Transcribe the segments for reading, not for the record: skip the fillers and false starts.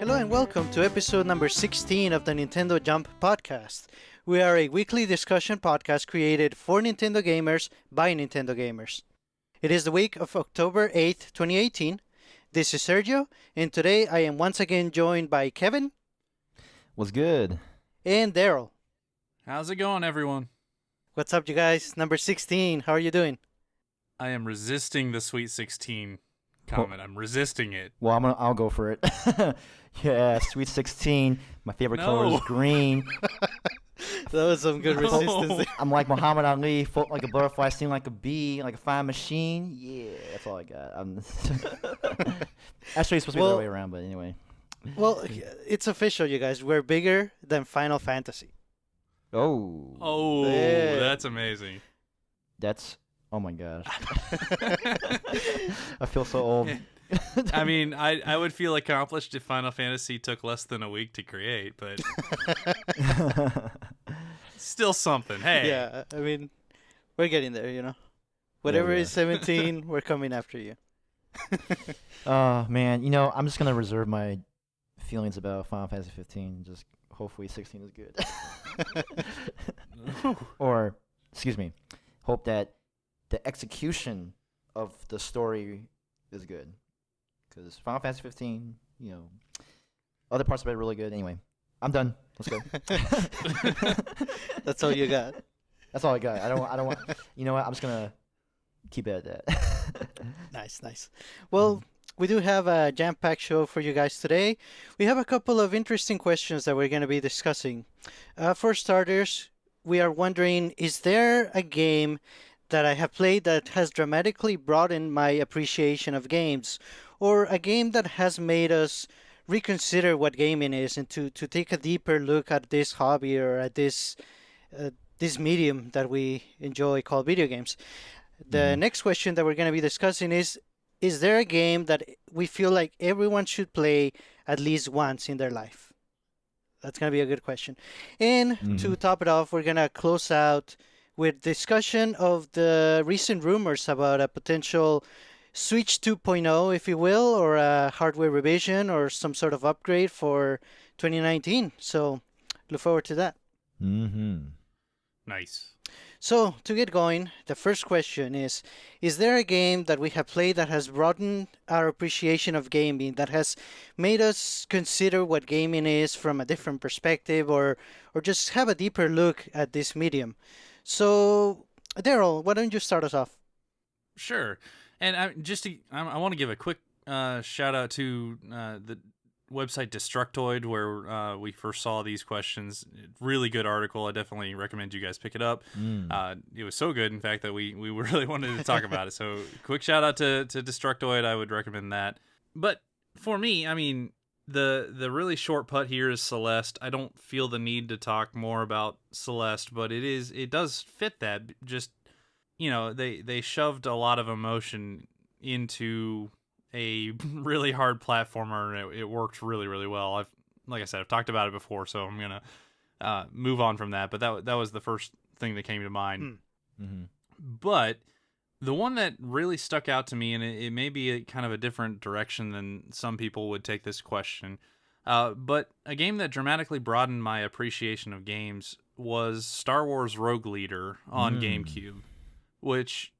Hello and welcome to episode number 16 of the Nintendo Jump Podcast. We are a weekly discussion podcast created for Nintendo gamers by Nintendo gamers. It is the week of October 8th, 2018. This is Sergio, and today I am once again joined by Kevin. What's good? And Daryl. How's it going, everyone? What's up, you guys? Number 16. How are you doing? I am resisting the Sweet 16 comment. I'm resisting it. Well, I'll go for it. Yeah, Sweet 16. My favorite color is green. That was some good resistance. I'm like Muhammad Ali, float like a butterfly, sting like a bee, like a fine machine. Yeah, that's all I got. Actually, it's supposed to be the other way around, but anyway. Well, it's official, you guys. We're bigger than Final Fantasy. Oh. Yeah. That's amazing. Oh my gosh. I feel so old. I mean, I would feel accomplished if Final Fantasy took less than a week to create, but still something. Hey. Yeah, I mean, we're getting there, you know. Whatever is 17, we're coming after you. Man, I'm just going to reserve my feelings about Final Fantasy 15. Just hopefully 16 is good. Or, excuse me, hope that the execution of the story is good. Because Final Fantasy 15, other parts of it are really good. Anyway, I'm done. Let's go. That's all you got. That's all I got. I don't want. You know what? I'm just gonna keep it at that. Nice. Well, we do have a jam-packed show for you guys today. We have a couple of interesting questions that we're going to be discussing. For starters, we are wondering, is there a game that I have played that has dramatically broadened my appreciation of games, or a game that has made us reconsider what gaming is and to take a deeper look at this hobby or at this medium that we enjoy called video games? The next question that we're going to be discussing is there a game that we feel like everyone should play at least once in their life? That's going to be a good question. And to top it off, we're going to close out with discussion of the recent rumors about a potential Switch 2.0, if you will, or a hardware revision or some sort of upgrade for 2019. So look forward to that. Nice. So to get going, the first question is there a game that we have played that has broadened our appreciation of gaming, that has made us consider what gaming is from a different perspective, or just have a deeper look at this medium? So, Daryl, why don't you start us off? Sure. And I want to give a quick shout out to the website Destructoid, where we first saw these questions. Really good article. I definitely recommend you guys pick it up. It was so good, in fact, that we really wanted to talk about it. So, quick shout out to Destructoid. I would recommend that. But for me, I mean, the really short putt here is Celeste. I don't feel the need to talk more about Celeste, but it does fit that. Just, they shoved a lot of emotion into a really hard platformer, and it worked really, really well. Like I said, I've talked about it before, so I'm gonna move on from that. But that was the first thing that came to mind. But the one that really stuck out to me, and it may be a kind of a different direction than some people would take this question, but a game that dramatically broadened my appreciation of games was Star Wars Rogue Leader on GameCube, which,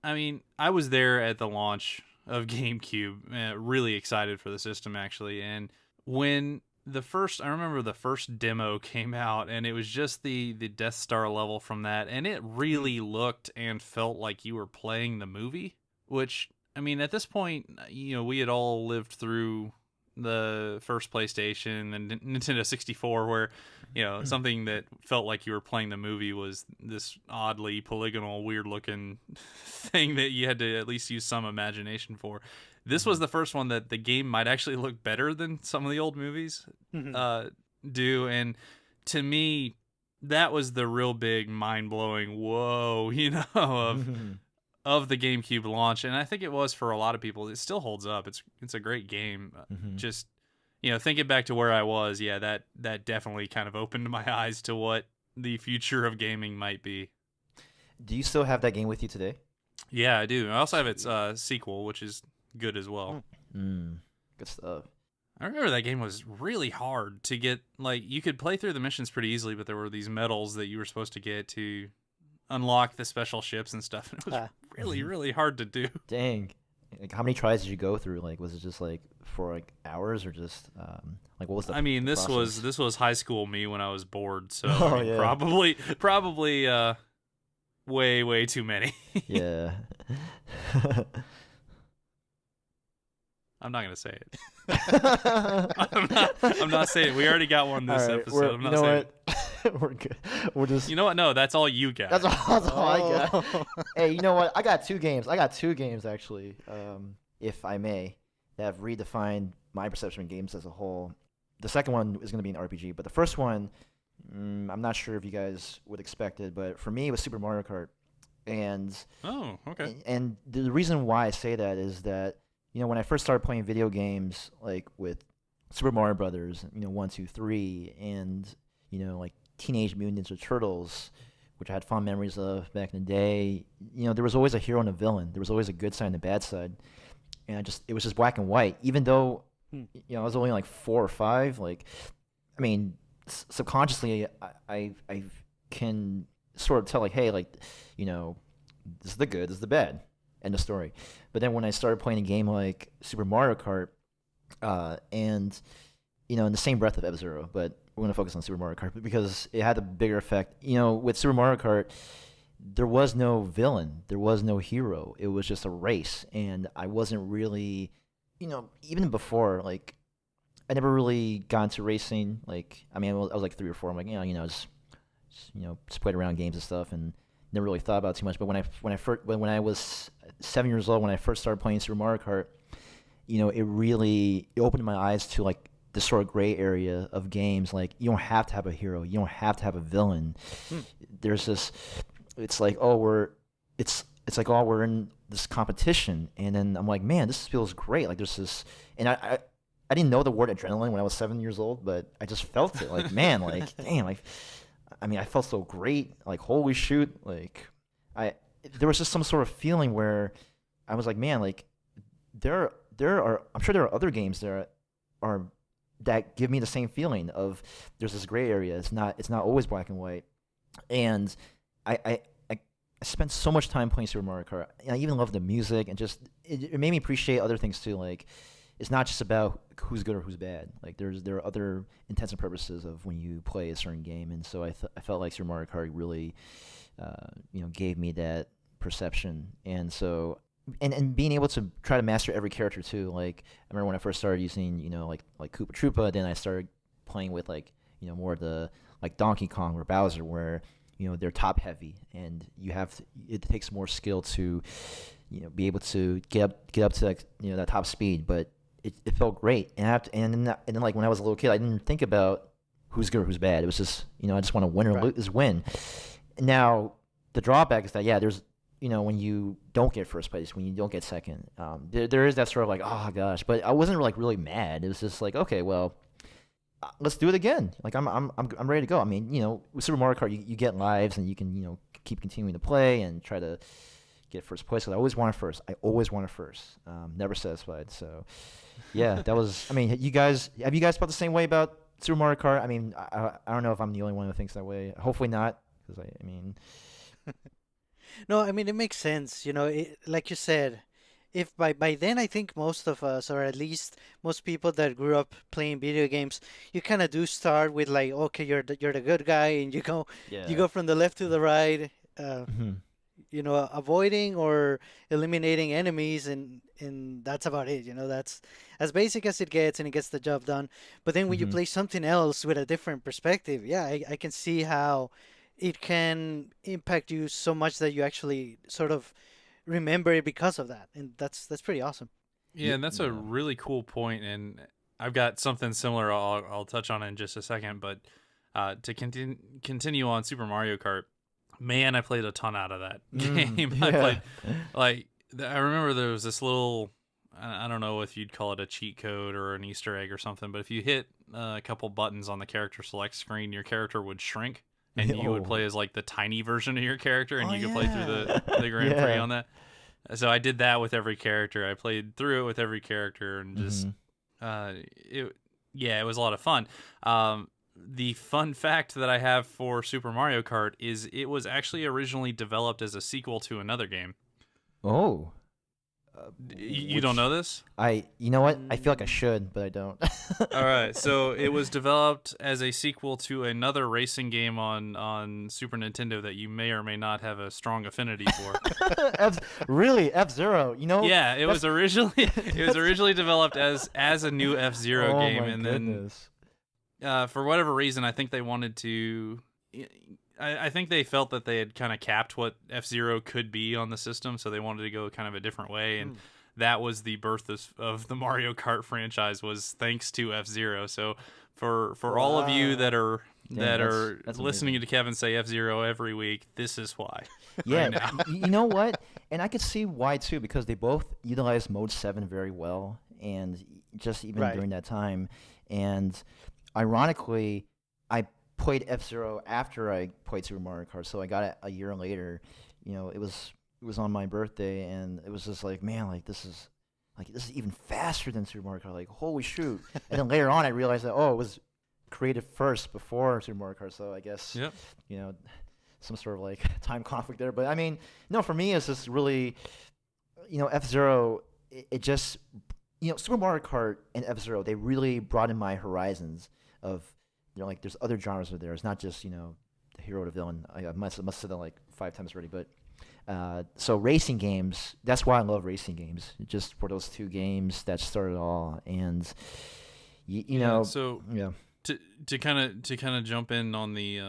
I mean, I was there at the launch of GameCube, really excited for the system, actually, and when I remember the first demo came out, and it was just the Death Star level from that, and it really looked and felt like you were playing the movie, which, I mean, at this point, we had all lived through the first PlayStation and Nintendo 64, where, something that felt like you were playing the movie was this oddly polygonal, weird-looking thing that you had to at least use some imagination for. This was the first one that the game might actually look better than some of the old movies do, and to me, that was the real big, mind-blowing whoa, of the GameCube launch, and I think it was for a lot of people. It still holds up. It's a great game. Just, thinking back to where I was, that definitely kind of opened my eyes to what the future of gaming might be. Do you still have that game with you today? Yeah, I do. I also have its sequel, which is good as well. Good stuff. I remember that game was really hard to get. Like, you could play through the missions pretty easily, but there were these medals that you were supposed to get to unlock the special ships and stuff. And it was really, really hard to do. Dang. Like, how many tries did you go through? Like, was it just like for like hours or just like what was the? I mean, this process? was high school me when I was bored. So Oh, I mean, yeah. probably way too many. Yeah. I'm not gonna say it. I'm not saying it. We already got one this All right, episode. I'm you not know saying what? We're good. We'll just. You know what? No, that's all you got. That's all I got. Oh. Hey, you know what? I got two games. I got two games actually, if I may, that have redefined my perception of games as a whole. The second one is going to be an RPG, but the first one, I'm not sure if you guys would expect it, but for me, it was Super Mario Kart. And Oh, okay. and the reason why I say that is that when I first started playing video games, like with Super Mario Brothers, 1, 2, 3, and like Teenage Mutant Ninja Turtles, which I had fond memories of back in the day. There was always a hero and a villain. There was always a good side and a bad side, and it was just black and white. Even though I was only like 4 or 5, like I mean, subconsciously I can sort of tell like, hey, like this is the good, this is the bad, end of story. But then when I started playing a game like Super Mario Kart, and in the same breath of F-Zero, but we're going to focus on Super Mario Kart because it had a bigger effect. With Super Mario Kart, there was no villain, there was no hero. It was just a race, and I wasn't really, even before, like, I never really got into racing. Like, I mean, I was like 3 or 4. I'm like, just played around games and stuff, and never really thought about it too much. But when I was 7 years old, when I first started playing Super Mario Kart, it opened my eyes to like this sort of gray area of games. Like, you don't have to have a hero, you don't have to have a villain. There's this. It's like, it's like, we're in this competition, and then I'm like, man, this feels great. Like, there's this, and I didn't know the word adrenaline when I was 7 years old, but I just felt it. Like, man, like, damn, like, I mean, I felt so great. Like, holy shoot, like, there was just some sort of feeling where I was like, man, like, there are, I'm sure there are other games that give me the same feeling of there's this gray area. It's not always black and white, and I spent so much time playing Super Mario Kart. I even loved the music, and just it made me appreciate other things too. Like, it's not just about who's good or who's bad. Like, there are other intents and purposes of when you play a certain game, and so I felt like Super Mario Kart really, gave me that perception, and so. And being able to try to master every character too. Like, I remember when I first started using, like Koopa Troopa, then I started playing with like, more of the like Donkey Kong or Bowser, where they're top heavy, and it takes more skill to, be able to get up to like, that top speed. But it felt great, and then like when I was a little kid, I didn't think about who's good or who's bad. It was just I just want to win or lose, win. Now the drawback is that there's when you don't get first place, when you don't get second, there is that sort of like, oh gosh. But I wasn't like really mad. It was just like, okay, well, let's do it again. Like, I'm ready to go. I mean, with Super Mario Kart, you get lives, and you can keep continuing to play and try to get first place. Because I always wanted first. Never satisfied. So yeah, that was. I mean, have you guys felt the same way about Super Mario Kart? I mean, I don't know if I'm the only one who thinks that way. Hopefully not, because I mean. No, I mean, it makes sense. Like you said, if by then I think most of us, or at least most people that grew up playing video games, you kind of do start with like, okay, you're the good guy, and you go from the left to the right, Mhm. avoiding or eliminating enemies, and that's about it. That's as basic as it gets, and it gets the job done. But then when you Mhm. play something else with a different perspective, yeah, I can see how it can impact you so much that you actually sort of remember it because of that, and that's pretty awesome. Yeah, and that's a Yeah. really cool point, and I've got something similar. I'll touch on in just a second, but to continue on Super Mario Kart, man, I played a ton out of that game. I Yeah. played I remember there was this little. I don't know if you'd call it a cheat code or an Easter egg or something, but if you hit a couple buttons on the character select screen, your character would shrink, and you would play as like the tiny version of your character, and Oh, you could play through the Grand Prix Yeah. on that. So I did that with every character. I played through it with every character, and just Mhm. it was a lot of fun. The fun fact that I have for Super Mario Kart is it was actually originally developed as a sequel to another game. Oh. You don't know this? You know what? I feel like I should, but I don't. All right, so it was developed as a sequel to another racing game on Super Nintendo that you may or may not have a strong affinity for. Really, F-Zero. You know? Yeah, it was originally developed as a new F-Zero game, my and goodness. then for whatever reason, I think they wanted to. I think they felt that they had kind of capped what F-Zero could be on the system, so they wanted to go kind of a different way, and that was the birth of the Mario Kart franchise, was thanks to F-Zero. So for all of you that are that's listening amazing. to Kevin say F-Zero every week, this is why. Yeah, now. you know what? And I could see why too, because they both utilize Mode 7 very well, and just even Right. during that time. And ironically, I played F-Zero after I played Super Mario Kart, so I got it a year later. You know, it was on my birthday, and it was just like, man, this is even faster than Super Mario Kart. Like, holy shoot! And then later on, I realized that it was created first before Super Mario Kart. So I guess Yep. you know, some sort of like time conflict there. But I mean, no, for me, it's just really, F-Zero. It just, Super Mario Kart and F-Zero, they really broadened my horizons of. Like there's other genres of there. It's not just, the hero to villain. I must have said that like 5 times already. But so racing games, that's why I love racing games. Just for those 2 games that started it all. And So yeah. to kind of jump in on the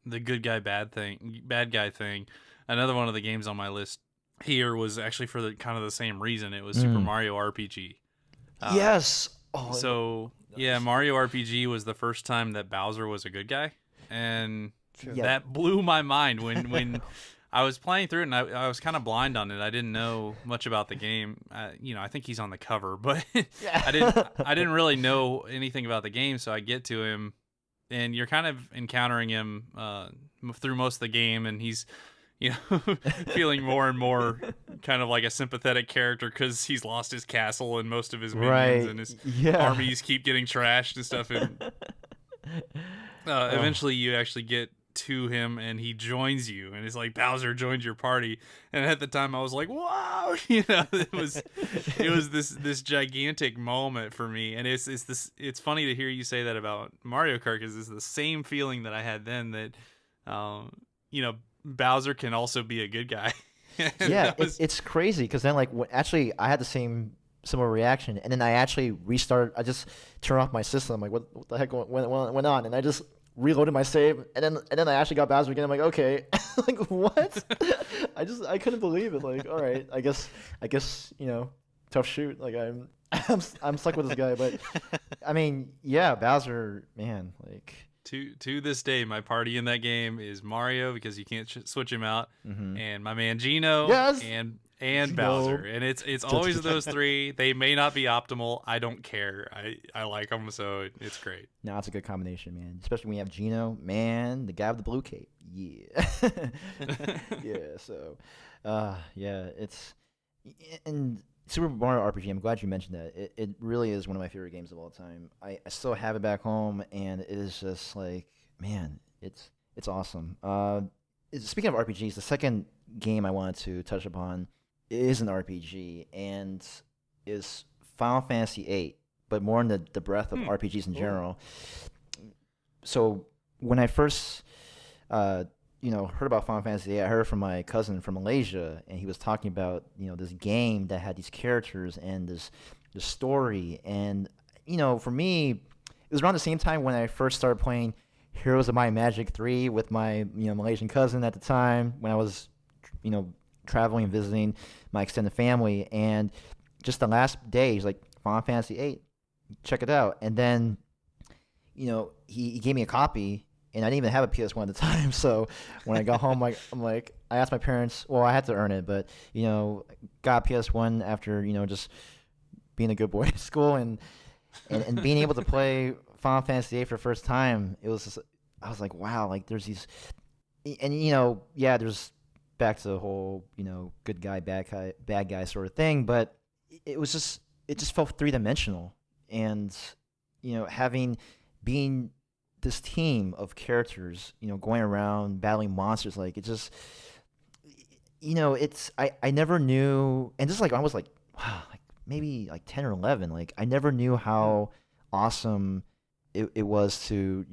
good guy bad guy thing, another one of the games on my list here was actually for the kind of the same reason. It was Super Mario RPG. Yes. Oh, So yeah, Mario RPG was the first time that Bowser was a good guy, and Yeah. that blew my mind when I was playing through it, and I was kind of blind on it. I didn't know much about the game. I think he's on the cover, but I didn't really know anything about the game. So I get to him, and you're kind of encountering him through most of the game, and he's feeling more and more kind of like a sympathetic character because he's lost his castle and most of his minions, and his armies keep getting trashed and stuff. And eventually you actually get to him and he joins you, and it's like, Bowser joined your party. And at the time I was like, wow, it was this gigantic moment for me. And it's funny to hear you say that about Mario Kart, because it's the same feeling that I had then, that Bowser can also be a good guy. Yeah, it's crazy because then actually I had the similar reaction, and then I actually restarted. I just turned off my system. I'm like, what the heck went on? And I just reloaded my save, and then I actually got Bowser again. I'm like, okay, like what? I couldn't believe it. Like, all right, I guess tough shoot. Like I'm stuck with this guy, but I mean, yeah, Bowser, man, like. To this day, my party in that game is Mario, because you can't switch him out, and my man Gino, Yes! and Gino. Bowser, and it's always those 3. They may not be optimal. I don't care. I like them, so it's great. No, it's a good combination, man. Especially when you have Gino, man, the guy with the blue cape. Yeah. Yeah. So, yeah, it's and Super Mario RPG. I'm glad you mentioned that. It really is one of my favorite games of all time. I still have it back home, and it is just like, man, it's awesome. Speaking of RPGs, the second game I wanted to touch upon is an RPG, and is Final Fantasy VIII, but more in the breadth of RPGs in general. So when I first heard about Final Fantasy VIII, I heard from my cousin from Malaysia, and he was talking about, this game that had these characters and this story. And, for me, it was around the same time when I first started playing Heroes of Might and Magic 3 with my, Malaysian cousin at the time, when I was, traveling and visiting my extended family. And just the last day, he's like, Final Fantasy VIII, check it out. And then, he gave me a copy, and I didn't even have a PS1 at the time. So when I got home, I asked my parents. Well, I had to earn it, but got a PS1 after just being a good boy at school, and being able to play Final Fantasy VIII for the first time. It was I was like, wow, like there's these, and there's back to the whole good guy, bad guy sort of thing, but it just felt 3-dimensional. and having being this team of characters, going around battling monsters, like it just, it's I never knew, and just like I was like, wow, like maybe like 10 or 11, like I never knew how awesome it was to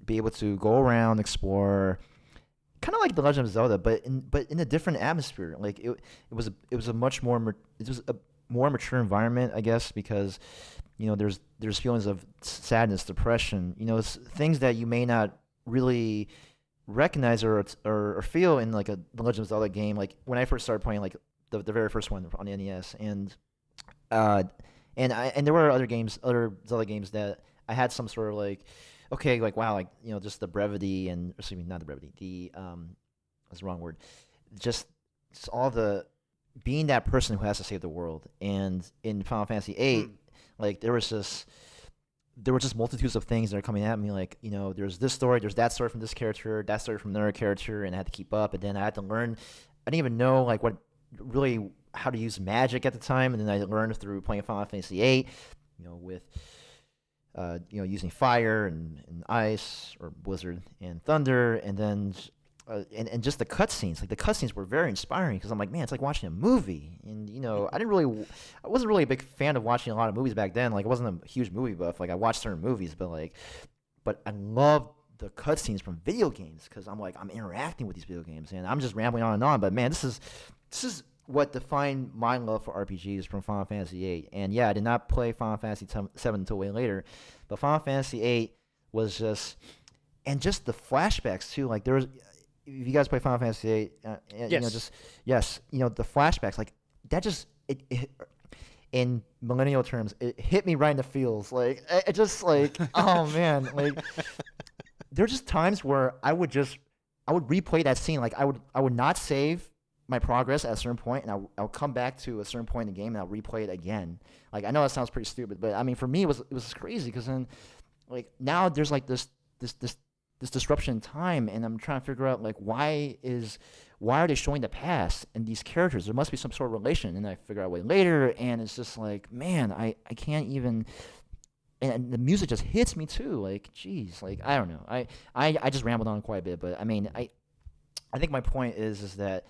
be able to go around, explore, kind of like The Legend of Zelda, but in a different atmosphere. Like it was a much more it was a more mature environment, I guess, because there's feelings of sadness, depression, things that you may not really recognize or feel in like The Legend of Zelda game. Like when I first started playing, like the very first one on the NES, and there were other Zelda games that I had some sort of like, okay, like wow, like just the brevity, and excuse me, not the brevity, that's the wrong word, just all the being that person who has to save the world. And in Final Fantasy VIII, like there were just multitudes of things that are coming at me, like there's this story, there's that story from this character, that story from another character, and I had to keep up. And then I had to learn. I didn't even know like how to use magic at the time, and then I learned through playing Final Fantasy VIII, with using fire and ice, or blizzard and thunder, and then and just the cutscenes. Like the cutscenes were very inspiring, because I'm like, man, it's like watching a movie. And I wasn't really a big fan of watching a lot of movies back then. Like I wasn't a huge movie buff. Like I watched certain movies, but I love the cutscenes from video games, because I'm interacting with these video games, and I'm just rambling on and on. But man, this is what defined my love for RPGs from Final Fantasy VIII. And yeah, I did not play Final Fantasy VII until way later, but Final Fantasy VIII was just the flashbacks too. Like there was, if you guys play Final Fantasy VIII, Yes. The flashbacks, like that just it in millennial terms, it hit me right in the feels. Like it just like oh man, like there are just times where I would replay that scene. Like I would not save my progress at a certain point, and I'll come back to a certain point in the game and I'll replay it again. Like I know that sounds pretty stupid, but I mean for me it was crazy, because then like now there's like this disruption in time, and I'm trying to figure out like why are they showing the past and these characters? There must be some sort of relation, and I figure out way later, and it's just like, man, I can't even. And the music just hits me too. Like, geez, like I don't know. I just rambled on quite a bit, but I mean, I think my point is that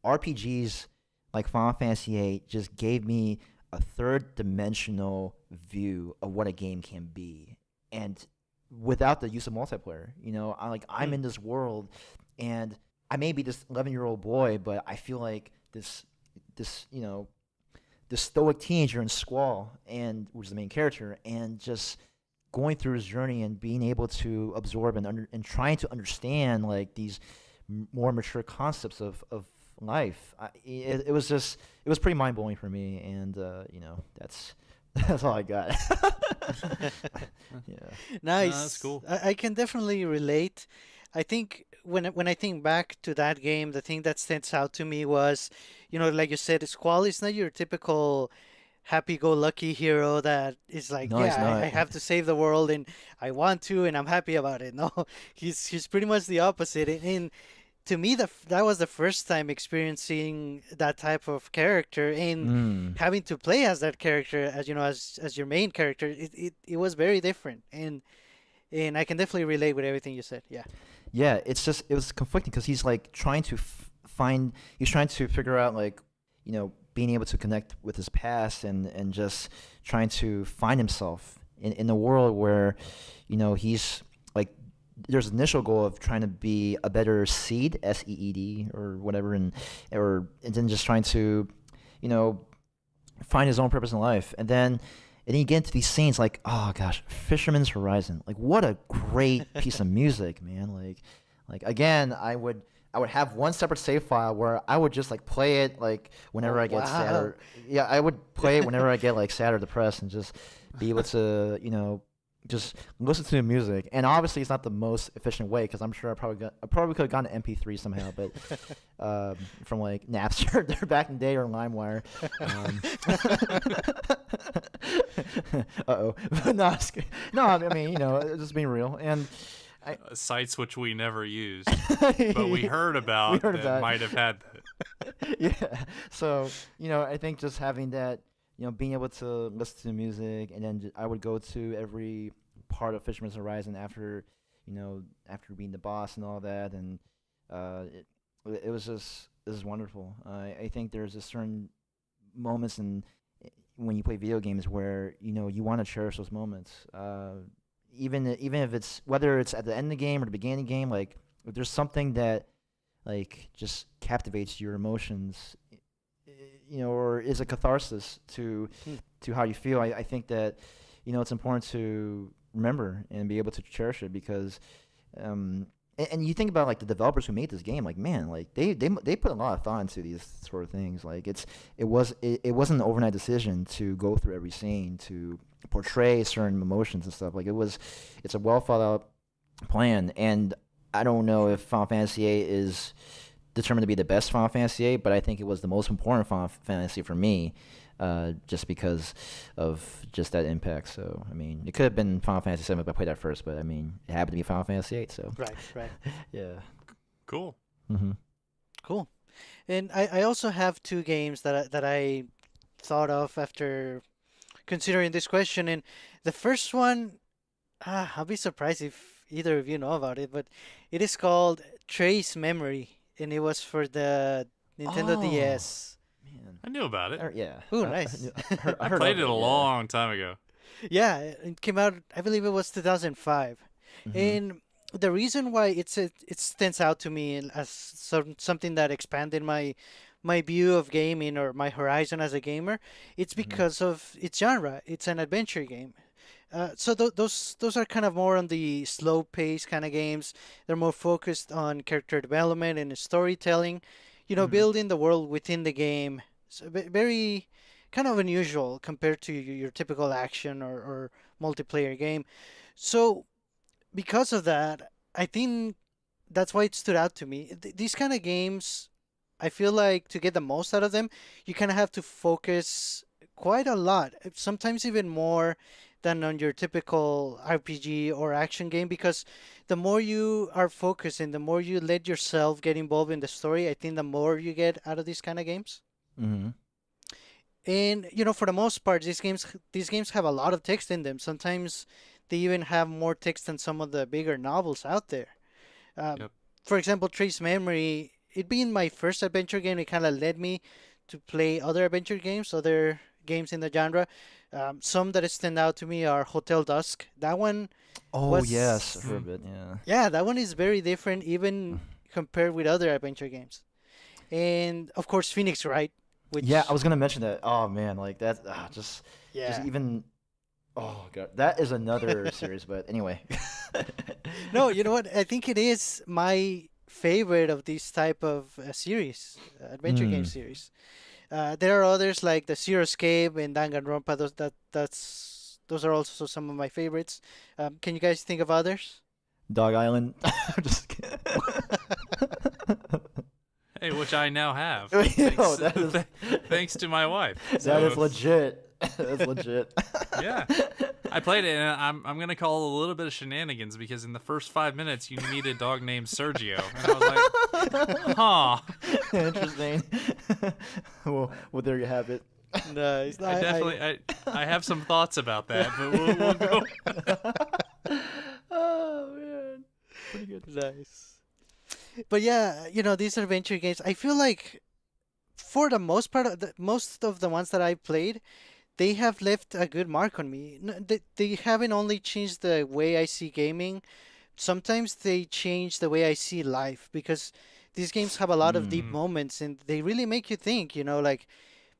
RPGs like Final Fantasy VIII just gave me a third dimensional view of what a game can be, and without the use of multiplayer. I'm in this world, and I may be this 11-year-old boy, but I feel like this stoic teenager in Squall, which is the main character, and just going through his journey and being able to absorb and trying to understand like these more mature concepts of life. It was pretty mind blowing for me, and that's all I got. Yeah. Nice. No, that's cool. I can definitely relate. I think when I think back to that game, the thing that stands out to me was, like you said, Squall is not your typical happy-go-lucky hero that is like, No, he's not. I have to save the world and I want to and I'm happy about it. No, he's pretty much the opposite. And to me, that was the first time experiencing that type of character, and having to play as that character, as your main character. It was very different, and I can definitely relate with everything you said. Yeah. Yeah, it was conflicting, because he's like trying to he's trying to figure out like, being able to connect with his past, and just trying to find himself in a world where, he's like, there's an initial goal of trying to be a better seed, SEED or whatever, and then just trying to, find his own purpose in life. And then you get into these scenes like, oh gosh, Fisherman's Horizon. Like what a great piece of music, man. Like again, I would have one separate save file where I would just like play it like whenever I get sad, or I would play it whenever I get like sad or depressed, and just be able to, just listen to the music. And obviously it's not the most efficient way, because I'm sure I probably could have gotten an MP3 somehow, but from like Napster there back in the day, or LimeWire. Uh-oh. No, I mean, just being real. And sites which we never used, but we heard about might have had that. Yeah. So, I think just having that being able to listen to music, and then I would go to every part of Fisherman's Horizon after, after being the boss and all that, and it was just this is wonderful. I think there's a certain moments when you play video games where you want to cherish those moments. Even if it's whether it's at the end of the game or the beginning of the game, like if there's something that like just captivates your emotions, or is a catharsis to how you feel. I think that it's important to remember and be able to cherish it because. And you think about like the developers who made this game, like man, like they put a lot of thought into these sort of things. Like it wasn't an overnight decision to go through every scene to portray certain emotions and stuff. Like it's a well thought out plan. And I don't know if Final Fantasy VIII is determined to be the best Final Fantasy VIII, but I think it was the most important Final Fantasy for me. Just because of just that impact. So, I mean, it could have been Final Fantasy VII if I played that first, but I mean, it happened to be Final Fantasy VIII, so. Right. Yeah. Cool. Mm-hmm. Cool. And I also have two games that I thought of after considering this question. And the first one, I'll be surprised if either of you know about it, but it is called Trace Memory, and it was for the Nintendo DS. Man. I knew about it. Yeah. Ooh, nice. I played it a long time ago. Yeah, it came out, I believe it was 2005. Mm-hmm. And the reason why it stands out to me as something that expanded my view of gaming or my horizon as a gamer, it's because of its genre. It's an adventure game. So those are kind of more on the slow pace kind of games. They're more focused on character development and storytelling. Building the world within the game. So very kind of unusual compared to your typical action or multiplayer game. So because of that, I think that's why it stood out to me. These kind of games, I feel like to get the most out of them, you kind of have to focus quite a lot, sometimes even more than on your typical RPG or action game, because the more you are focused and the more you let yourself get involved in the story, I think the more you get out of these kind of games. Mm-hmm. And for the most part, these games have a lot of text in them. Sometimes they even have more text than some of the bigger novels out there. Yep. For example, Trace Memory, it being my first adventure game, it kind of led me to play other adventure games, other games in the genre. Some that stand out to me are Hotel Dusk. That one Oh, yes. I've heard of it, yeah. Yeah, that one is very different even compared with other adventure games. And of course, Phoenix Wright, which Yeah, I was going to mention that. Oh, man, like that, just even, oh, God. That is another series, but anyway. No, you know what? I think it is my favorite of this type of series, adventure game series. There are others like the Zero Escape and Danganronpa. Those are also some of my favorites. Can you guys think of others? Dog Island. I'm just kidding. Hey, which I now have. Yo, Thanks to my wife. That is legit. That's legit. Yeah. I played it, and I'm gonna call it a little bit of shenanigans because in the first 5 minutes you meet a dog named Sergio, and I was like, "Huh." Interesting. well, there you have it. Nice. I have some thoughts about that, but we'll go. Oh man, pretty good. Nice. But yeah, these adventure games, I feel like for the most part, most of the ones that I played, they have left a good mark on me. They haven't only changed the way I see gaming. Sometimes they change the way I see life because these games have a lot of deep moments and they really make you think, like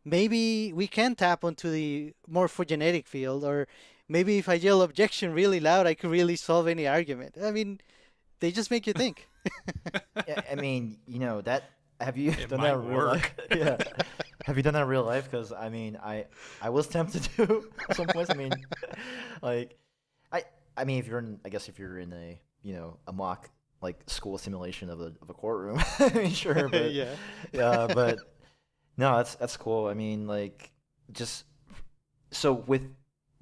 maybe we can tap onto the morphogenetic field, or maybe if I yell objection really loud, I could really solve any argument. I mean, they just make you think. Yeah, I mean, that. Have you It done might that in real life? work. Yeah. Have you done that in real life? Because I mean, I was tempted to at some points. I mean, like, I mean, if you're in a a mock like school simulation of a courtroom, I mean, sure, but Yeah. but no, that's cool. I mean, like, just so with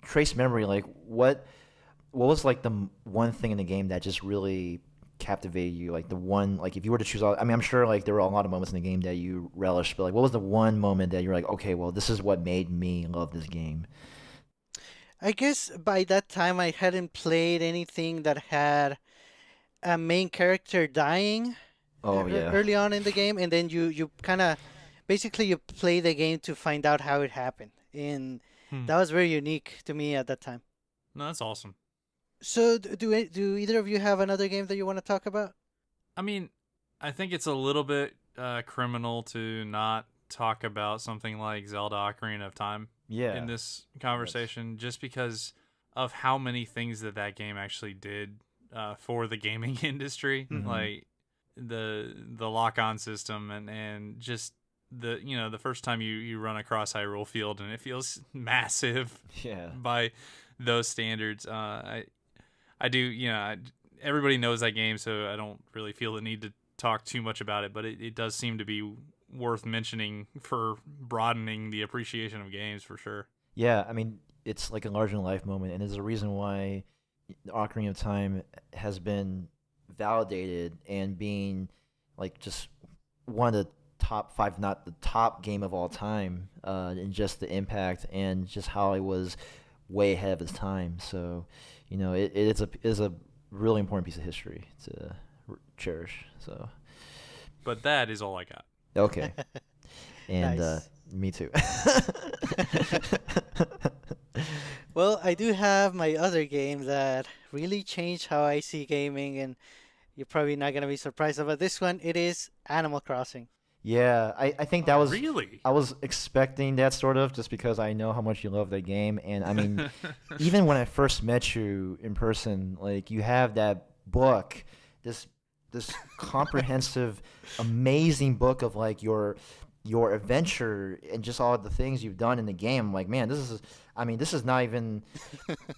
Trace Memory, like, what was like the one thing in the game that just really captivated you? Like the one, like if you were to choose all, I mean, I'm sure like there were a lot of moments in the game that you relished, but like what was the one moment that you're like, okay, well, this is what made me love this game? I guess by that time I hadn't played anything that had a main character dying Oh yeah. early on in the game, and then you kind of basically you play the game to find out how it happened, and Hmm. that was very unique to me at that time. No, that's awesome. So do either of you have another game that you want to talk about? I mean, I think it's a little bit criminal to not talk about something like Zelda Ocarina of Time Yeah. in this conversation, just because of how many things that game actually did for the gaming industry, Mhm. like the lock on system and just the first time you run across Hyrule Field and it feels massive Yeah. by those standards. I do, everybody knows that game, so I don't really feel the need to talk too much about it, but it does seem to be worth mentioning for broadening the appreciation of games for sure. Yeah, I mean, it's like a larger than life moment, and there's a reason why Ocarina of Time has been validated and being like just one of the top five, not the top game of all time, and just the impact and just how it was way ahead of its time. So, it is a really important piece of history to cherish. So, But that is all I got. okay, and Nice. me too. Well, I do have my other game that really changed how I see gaming, and you're probably not gonna be surprised about this one. It is Animal Crossing. Yeah, I think that was Really? I was expecting that sort of just because I know how much you love the game, and I mean, even when I first met you in person, like you have that book, this comprehensive, amazing book of like your adventure and just all the things you've done in the game. I'm like, man, I mean, this is not even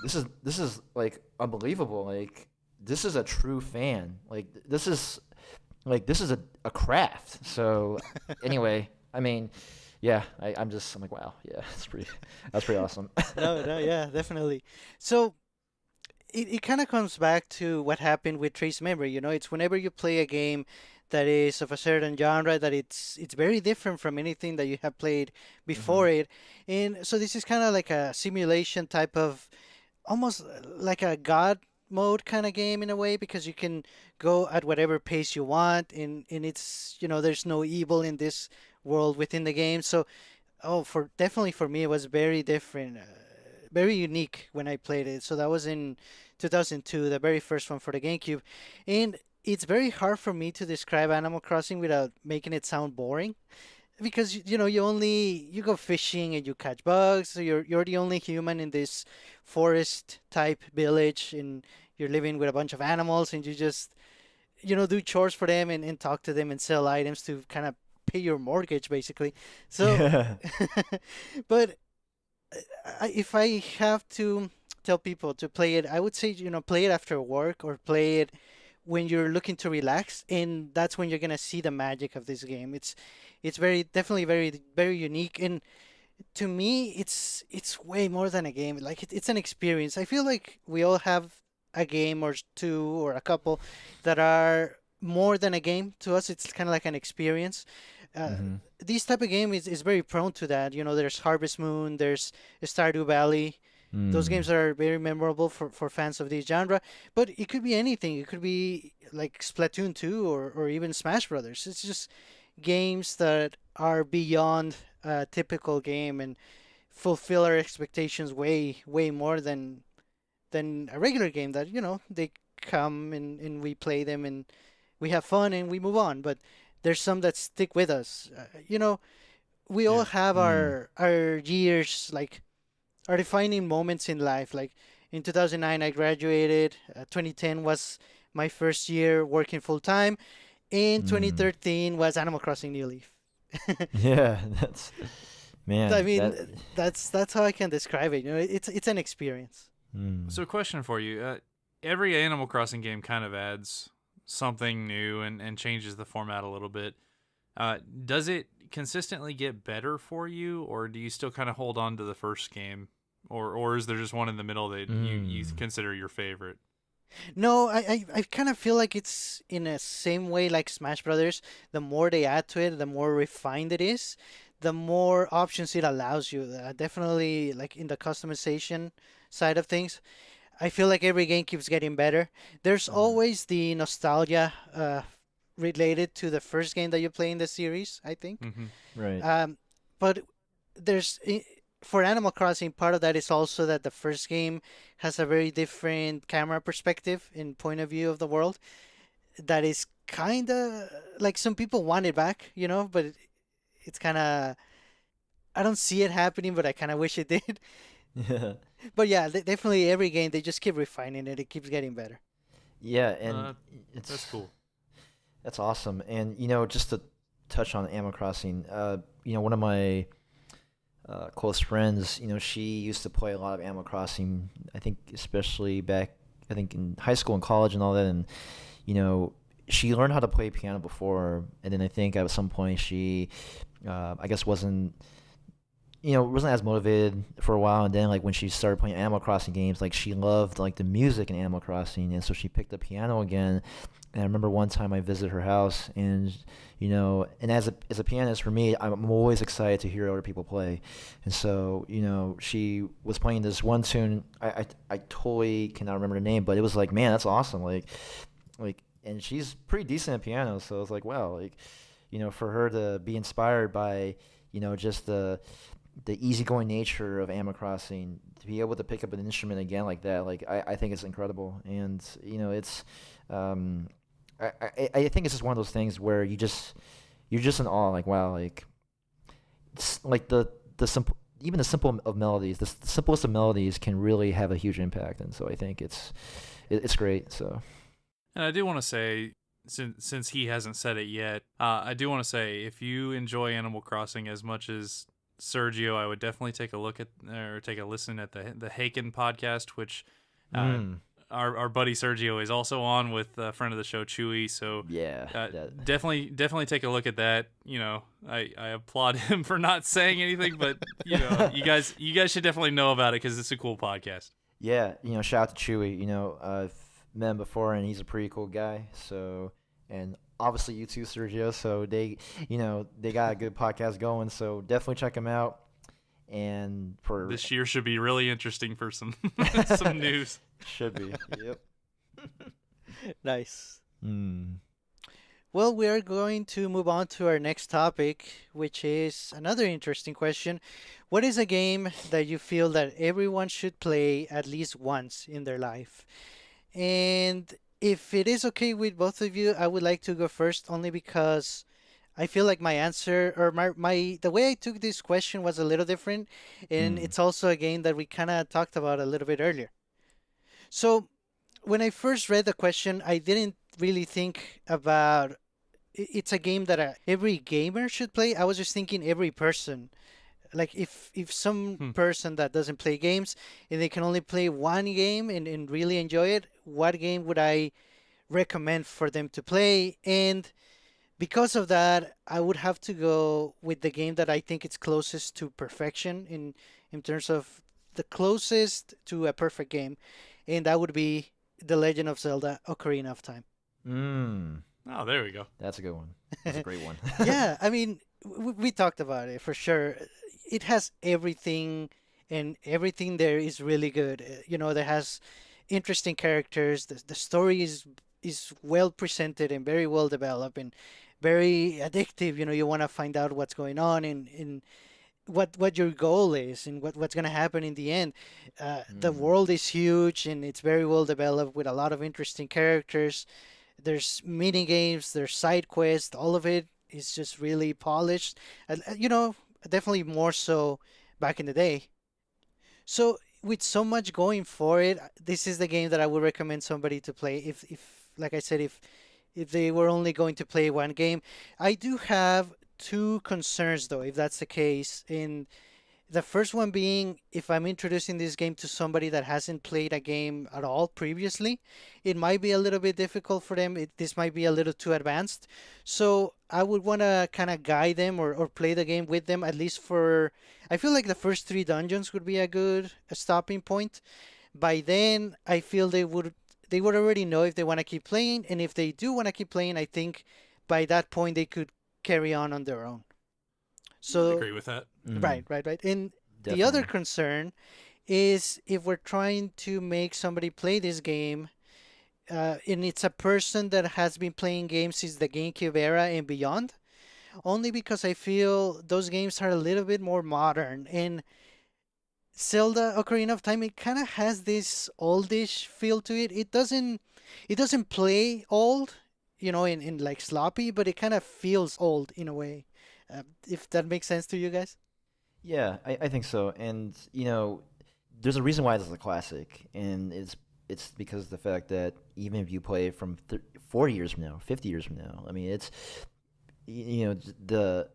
this is like unbelievable. Like this is a true fan. This is a craft. So anyway, I mean, yeah, I'm like, wow, yeah, that's pretty awesome. No, no, yeah, definitely. So it kind of comes back to what happened with Trace Memory. It's whenever you play a game that is of a certain genre that it's very different from anything that you have played Hmm. before it. And so this is kind of like a simulation type of almost like a god mode kind of game in a way because you can go at whatever pace you want and it's there's no evil in this world within the game. So for definitely for me it was very different, very unique when I played it. So that was in 2002, the very first one for the GameCube. And it's very hard for me to describe Animal Crossing without making it sound boring because you go fishing and you catch bugs, so you're the only human in this forest type village and you're living with a bunch of animals and you just do chores for them and talk to them and sell items to kind of pay your mortgage basically. So Yeah. but if I have to tell people to play it, I would say, play it after work or play it when you're looking to relax, and that's when you're gonna see the magic of this game. It's very definitely very very unique, and to me, it's way more than a game. Like it's an experience. I feel like we all have a game or two or a couple that are more than a game to us. It's kind of like an experience. Uh, Hmm. this type of game is very prone to that. There's Harvest Moon, there's Stardew Valley. Those Mm. games are very memorable for fans of this genre, but it could be anything. It could be like Splatoon 2 or even Smash Brothers. It's just games that are beyond a typical game and fulfill our expectations way, way more than a regular game that, they come and we play them and we have fun and we move on. But there's some that stick with us. We all Yeah. have Mm. our years, like our defining moments in life. Like in 2009, I graduated. 2010 was my first year working full time. In Mm. 2013 was Animal Crossing New Leaf. Yeah, I man, mean, that's how I can describe it. It's an experience. mm. So, question for you: every Animal Crossing game kind of adds something new and changes the format a little bit. Does it consistently get better for you, or do you still kind of hold on to the first game, or is there just one in the middle that you Mm. consider your favorite? No, I kind of feel like it's in a same way like Smash Brothers. The more they add to it, the more refined it is, the more options it allows you. Definitely, like in the customization side of things, I feel like every game keeps getting better. There's Hmm. always the nostalgia related to the first game that you play in the series, I think. Hmm. Right. But there's for Animal Crossing, part of that is also that the first game has a very different camera perspective and point of view of the world that is kind of like some people want it back, but it's kind of I don't see it happening, but I kind of wish it did. Yeah. But yeah, definitely every game they just keep refining it. It keeps getting better. Yeah, and Uh, that's it's cool. that's awesome. And just to touch on Animal Crossing, one of my close friends, she used to play a lot of Animal Crossing. I think especially back, I think in high school and college and all that. And you know, she learned how to play piano before, and then I think at some point she, I guess wasn't as motivated for a while, and then like when she started playing Animal Crossing games, like she loved like the music in Animal Crossing, and so she picked up piano again. And I remember one time I visited her house, and and as a pianist for me, I'm always excited to hear other people play, and so she was playing this one tune. I totally cannot remember the name, but it was like, man, that's awesome, and she's pretty decent at piano, so I was like, wow, like for her to be inspired by just the easygoing nature of Animal Crossing, to be able to pick up an instrument again like that, like I think it's incredible. And it's um, I think it's just one of those things where you're just in awe, like wow, like it's like the simple, even the simple of melodies, the simplest of melodies can really have a huge impact. And so I think it's great. So And I do want to say, since he hasn't said it yet, I do want to say if you enjoy Animal Crossing as much as Sergio, I would definitely take a look at or take a listen at the Haken podcast, which uh, mm, our buddy Sergio is also on with a friend of the show Chewy. So yeah, that definitely take a look at that. I applaud him for not saying anything, but you guys should definitely know about it because it's a cool podcast. Yeah, shout out to Chewy. I've met him before, and he's a pretty cool guy. So, and obviously you too, Sergio. So they got a good podcast going. So definitely check them out. And for This year should be really interesting for some some news. should be, yep. Nice. Mm. Well, we are going to move on to our next topic, which is another interesting question. What is a game that you feel that everyone should play at least once in their life? And if it is okay with both of you, I would like to go first only because I feel like my answer or my the way I took this question was a little different, and Mm. it's also a game that we kind of talked about a little bit earlier. So, when I first read the question, I didn't really think about it's a game that every gamer should play. I was just thinking every person. Like if some Hmm. person that doesn't play games and they can only play one game and really enjoy it, what game would I recommend for them to play? And because of that, I would have to go with the game that I think it's closest to perfection in terms of the closest to a perfect game, and that would be The Legend of Zelda: Ocarina of Time. Mm. Oh, there we go. That's a good one. That's a great one. Yeah, I mean, we talked about it for sure. It has everything, and everything there is really good. There has interesting characters. The story is well presented and very well developed and very addictive. You want to find out what's going on and what your goal is and what's going to happen in the end. The Mm. world is huge and it's very well developed with a lot of interesting characters. There's mini games, there's side quests, all of it is just really polished. Definitely more so back in the day. So with so much going for it, this is the game that I would recommend somebody to play if like I said, if they were only going to play one game. I do have two concerns though, if that's the case. In the first one being if I'm introducing this game to somebody that hasn't played a game at all previously, it might be a little bit difficult for them. This might be a little too advanced. So I would want to kind of guide them or play the game with them at least for. I feel like the first three dungeons would be a good stopping point. By then, I feel they would already know if they want to keep playing, and if they do want to keep playing, I think by that point they could carry on their own. I So agree with that. right, right, right. And the other Definitely. concern is if we're trying to make somebody play this game, and it's a person that has been playing games since the GameCube era and beyond, only because I feel those games are a little bit more modern. And Zelda Ocarina of Time, it kind of has this oldish feel to it. It doesn't play old, in like sloppy, but it kind of feels old in a way. If that makes sense to you guys. Yeah, I think so. And there's a reason why this is a classic, and it's because of the fact that even if you play it from 40 years from now, 50 years from now, I mean, it's the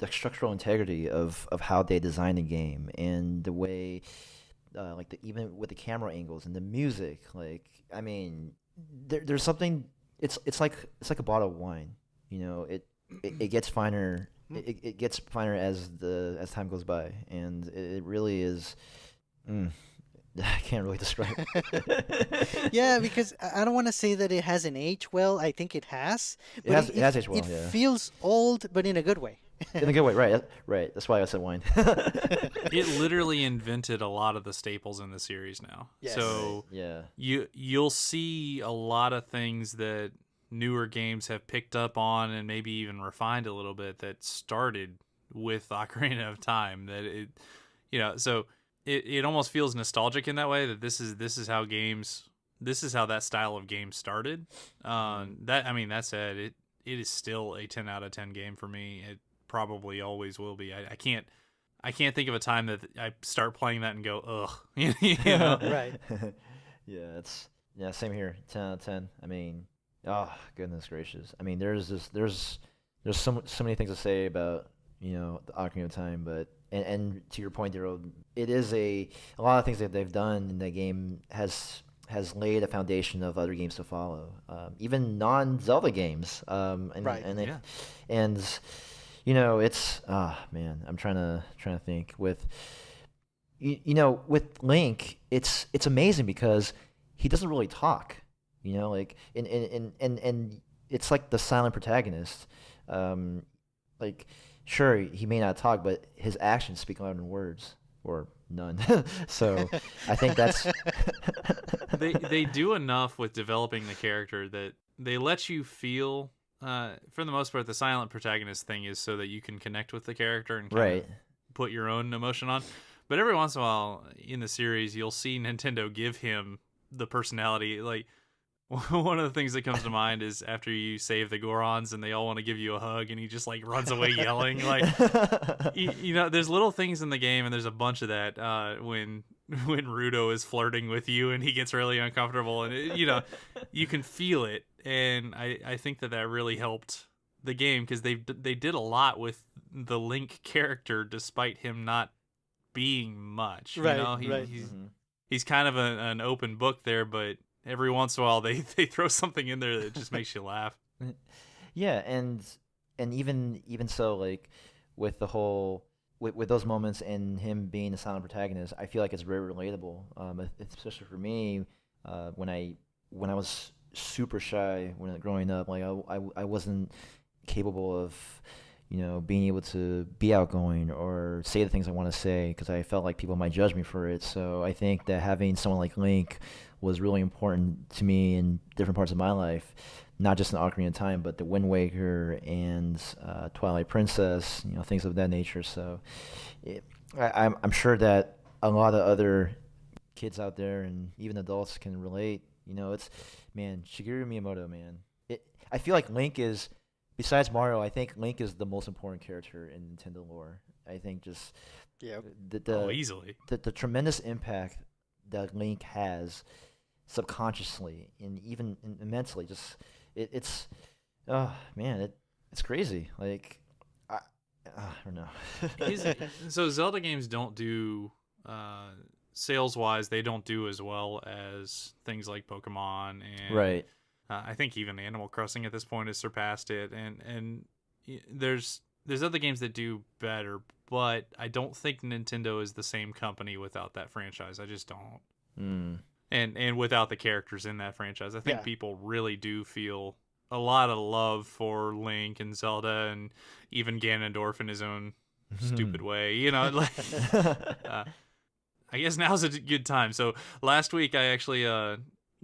structural integrity of how they design the game and the way, like even with the camera angles and the music, like I mean, there's something. It's like a bottle of wine. It gets finer. It gets finer as time goes by, and it really is. Mm, I can't really describe it. Yeah, because I don't want to say that it hasn't aged well. I think it has, It but has it has aged well, it yeah. feels old, but in a good way. In a good way, right? Right. That's why I said wine. It literally invented a lot of the staples in the series now. Yes. So Yeah. you'll see a lot of things that newer games have picked up on and maybe even refined a little bit that started with Ocarina of Time. That so it almost feels nostalgic in that way, that this is how that style of game started. That said, it is still a 10 out of 10 game for me. It probably always will be. I can't think of a time that I start playing that and go, ugh. Right. Yeah, same here. 10 out of 10. I mean, oh goodness gracious. I mean, there's so many things to say about the Ocarina of Time, but and to your point, Daryl, it is a lot of things that they've done in that game has laid a foundation of other games to follow, even non-Zelda games. Right. And it's man, I'm trying to think with with Link, it's amazing because he doesn't really talk, like and it's like the silent protagonist. Like sure, he may not talk, but his actions speak louder than words or none. So I think that's they do enough with developing the character that they let you feel. For the most part, the silent protagonist thing is so that you can connect with the character and kind right. of put your own emotion on. But every once in a while in the series, you'll see Nintendo give him the personality. Like one of the things that comes to mind is after you save the Gorons and they all want to give you a hug, and he just like runs away yelling. Like there's little things in the game, and there's a bunch of that when Rudo is flirting with you and he gets really uncomfortable, and you can feel it. And I think that really helped the game because they did a lot with the Link character despite him not being much. Right. Right. He's kind of an open book there, but every once in a while they throw something in there that just makes you laugh. Yeah, and even so, like with the whole with those moments and him being the silent protagonist, I feel like it's very relatable. Especially for me, when I was super shy growing up, like I wasn't capable of being able to be outgoing or say the things I want to say because I felt like people might judge me for it. So I think that having someone like Link was really important to me in different parts of my life, not just in Ocarina of Time, but the Wind Waker and Twilight Princess, things of that nature. So I'm sure that a lot of other kids out there and even adults can relate. It's man, Shigeru Miyamoto, man. I feel like Link is, besides Mario, I think Link is the most important character in Nintendo lore. I think just Yeah. Easily. The tremendous impact that Link has subconsciously and even immensely. Just it's oh man, it's crazy. Like I don't know. So Zelda games don't do sales wise, they don't do as well as things like Pokemon and Right. I think even Animal Crossing at this point has surpassed it, and there's other games that do better, but I don't think Nintendo is the same company without that franchise. I just don't. and without the characters in that franchise. I think Yeah. people really do feel a lot of love for Link and Zelda, and even Ganondorf in his own stupid way. Like uh, I guess now's a good time. So last week I actually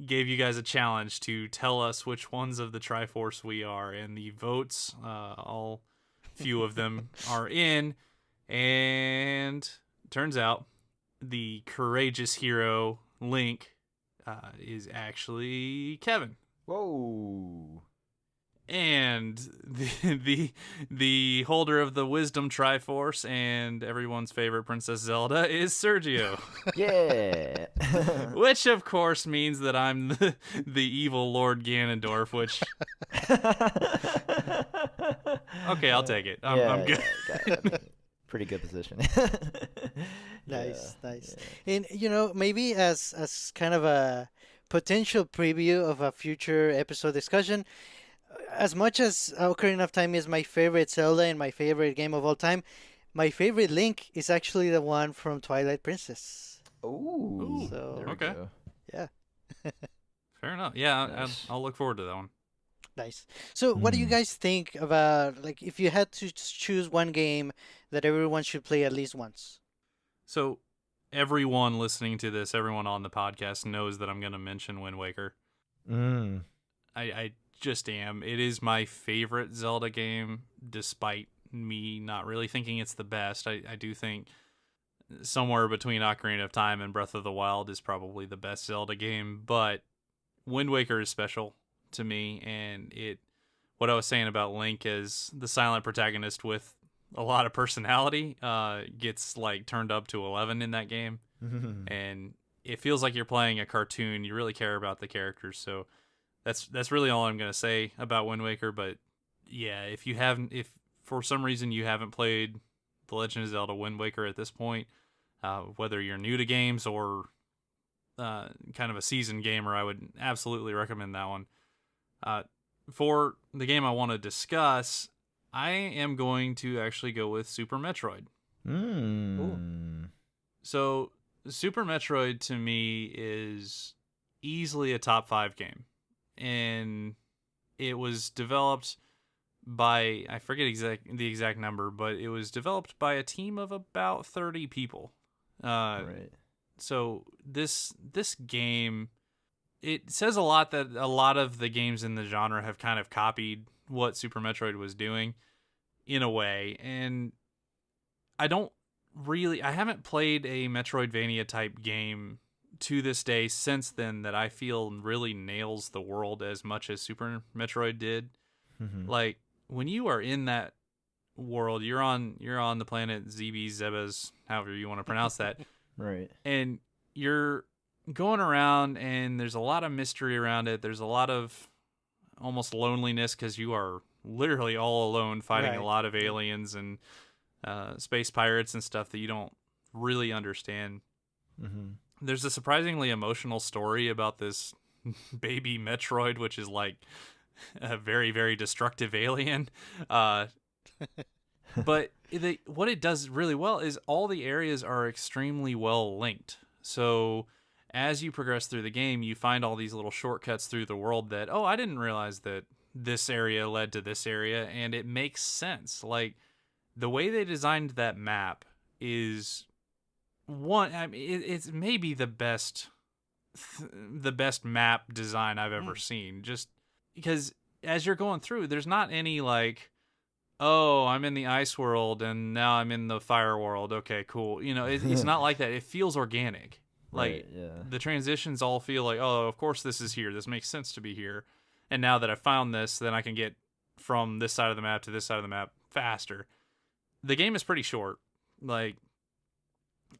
gave you guys a challenge to tell us which ones of the Triforce we are, and the votes, all few of them, are in. And turns out the courageous hero Link is actually Kevin. Whoa. And the holder of the Wisdom Triforce and everyone's favorite Princess Zelda is Sergio. Yeah. Which of course means that I'm the evil Lord Ganondorf, which okay, I'll take it. I'm good. I mean, pretty good position. Nice, nice. Yeah. And maybe as kind of a potential preview of a future episode discussion, as much as Ocarina of Time is my favorite Zelda and my favorite game of all time, my favorite Link is actually the one from Twilight Princess. Ooh. So There we okay. go. yeah, Fair enough. Yeah, Nice. I'll look forward to that one. nice. So what do you Hmm. guys think about, like, if you had to choose one game that everyone should play at least once? So everyone listening to this, everyone on the podcast knows that I'm going to mention Wind Waker. Mm. I just am. It is my favorite Zelda game, despite me not really thinking it's the best. I do think somewhere between Ocarina of Time and Breath of the Wild is probably the best Zelda game, but Wind Waker is special to me, and what I was saying about Link is the silent protagonist with a lot of personality gets like turned up to 11 in that game, and it feels like you're playing a cartoon. You really care about the characters, so that's really all I'm gonna say about Wind Waker. But yeah, if for some reason you haven't played The Legend of Zelda Wind Waker at this point, whether you're new to games or kind of a seasoned gamer, I would absolutely recommend that one. For the game I want to discuss, I am going to actually go with Super Metroid. Mm. So Super Metroid to me is easily a top 5 game, and it was developed by, I forget the exact number, but it was developed by a team of about 30 people. Right. So this game, it says a lot that a lot of the games in the genre have kind of copied what Super Metroid was doing in a way, and I haven't played a Metroidvania type game to this day since then that I feel really nails the world as much as Super Metroid did. Mm-hmm. Like when you are in that world, you're on the planet Zebes, however you want to pronounce that, Right. and you're going around, and there's a lot of mystery around it. There's a lot of almost loneliness because you are literally all alone fighting a Right. lot of aliens and space pirates and stuff that you don't really understand. Mm-hmm. There's a surprisingly emotional story about this baby Metroid, which is like a very, very destructive alien. But what it does really well is all the areas are extremely well linked. So as you progress through the game, you find all these little shortcuts through the world that, oh, I didn't realize that this area led to this area, and it makes sense. Like the way they designed that map is I mean, it's maybe the best map design I've ever seen. Just because as you're going through, there's not any like, oh, I'm in the ice world and now I'm in the fire world. Okay, cool. It's not like that. It feels organic. Like Right. Yeah. the transitions all feel like, oh, of course this is here. This makes sense to be here. And now that I found this, then I can get from this side of the map to this side of the map faster. The game is pretty short. Like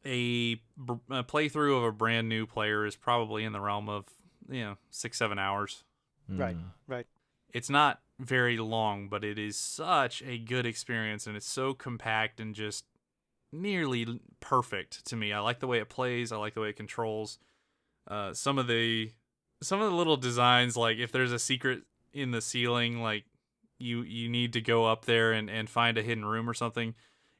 a playthrough of a brand new player is probably in the realm of 6-7 hours. Right, Mm. right. It's not very long, but it is such a good experience, and it's so compact and just nearly perfect to me. I like the way it plays. I like the way it controls. Some of the little designs, like if there's a secret in the ceiling, like you need to go up there and find a hidden room or something.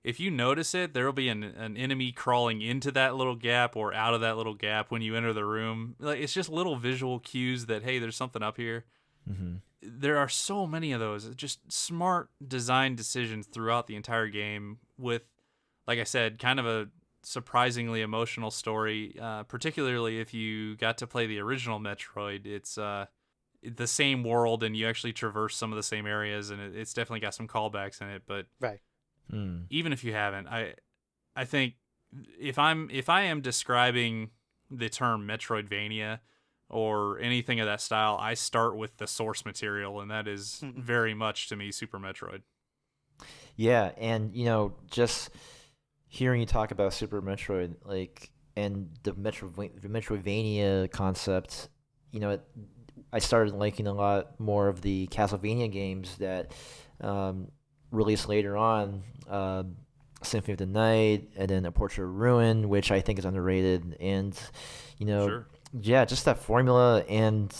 if you notice it, there'll be an enemy crawling into that little gap or out of that little gap when you enter the room. Like, it's just little visual cues that, hey, there's something up here. Mm-hmm. There are so many of those. Just smart design decisions throughout the entire game with, like I said, kind of a surprisingly emotional story, particularly if you got to play the original Metroid. It's the same world, and you actually traverse some of the same areas, and it's definitely got some callbacks in it. But Right. even if you haven't, I think if I am describing the term Metroidvania or anything of that style, I start with the source material, and that is very much to me Super Metroid. Yeah, and just hearing you talk about Super Metroid, like, and the Metroidvania concept, I started liking a lot more of the Castlevania games that released later on, Symphony of the Night, and then A Portrait of Ruin, which I think is underrated, and Sure. yeah, just that formula, and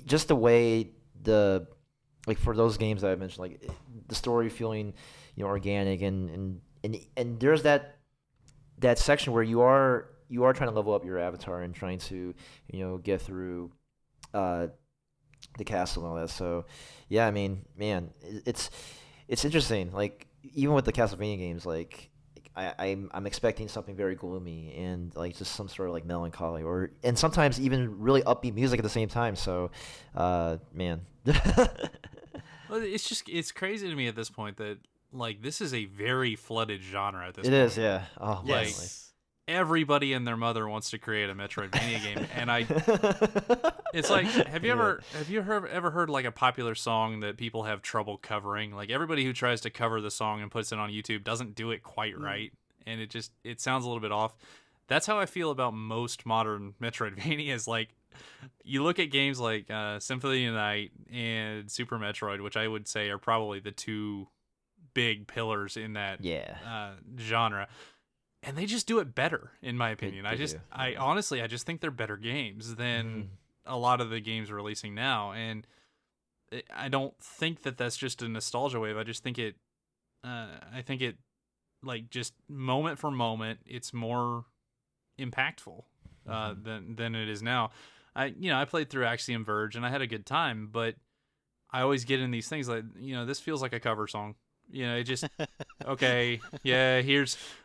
just the way like for those games that I mentioned, like the story feeling organic, and there's that section where you are trying to level up your avatar and trying to get through the castle and all that. So yeah, I mean, man, it's interesting. Like, even with the Castlevania games, like I'm expecting something very gloomy and like just some sort of like melancholy, and sometimes even really upbeat music at the same time. So man. Well, it's crazy to me at this point that, like, this is a very flooded genre at this It point. is, yeah. Oh, Like, definitely. everybody and their mother wants to create a Metroidvania game, and it's like, have you ever heard like a popular song that people have trouble covering? Like, everybody who tries to cover the song and puts it on YouTube doesn't do it quite right, and it sounds a little bit off. That's how I feel about most modern Metroidvanias. Like, you look at games like Symphony of the Night and Super Metroid, which I would say are probably the two big pillars in that Yeah. genre, and they just do it better, in my opinion. They do. I honestly, I just think they're better games than a lot of the games releasing now, and I don't think that that's just a nostalgia wave. I just think I think it, like, just moment for moment, it's more impactful than it is now. I played through Axiom Verge and I had a good time, but I always get in these things like, this feels like a cover song. It just, okay, yeah,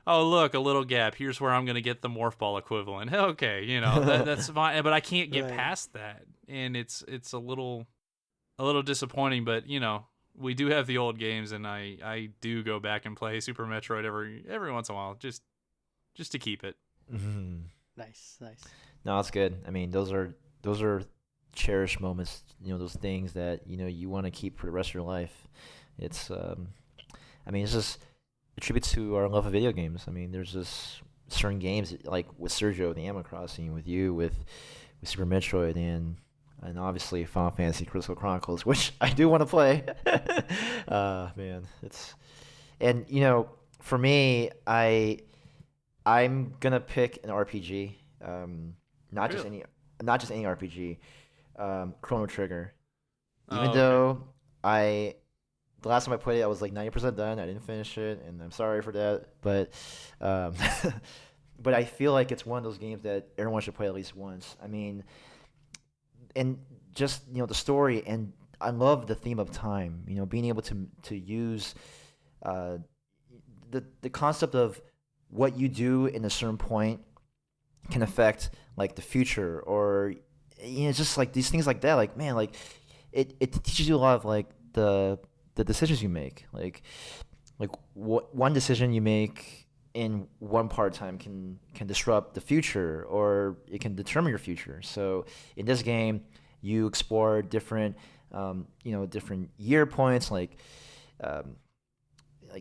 look, a little gap. Here's where I'm going to get the Morph Ball equivalent. Okay, that's fine, but I can't get past that. And it's a little disappointing, but we do have the old games, and I do go back and play Super Metroid every once in a while, just to keep it. Nice. No, that's good. I mean, those are cherished moments. Those things that you want to keep for the rest of your life. It's it's just a tribute to our love of video games. I mean, there's just certain games like with Sergio, the Animal Crossing, with you, with Super Metroid, and obviously Final Fantasy Crystal Chronicles, which I do want to play. Man, for me, I'm gonna pick an RPG. Not just any RPG. Chrono Trigger. Even though the last time I played it, I was like 90% done. I didn't finish it, and I'm sorry for that. But but I feel like it's one of those games that everyone should play at least once. I mean, and just the story, and I love the theme of time. Being able to use the concept of what you do in a certain point can affect like the future, or just like these things like that. Like, man, like it teaches you a lot of like the decisions you make. Like what one decision you make in one part of time can disrupt the future, or it can determine your future. So in this game, you explore different different year points, like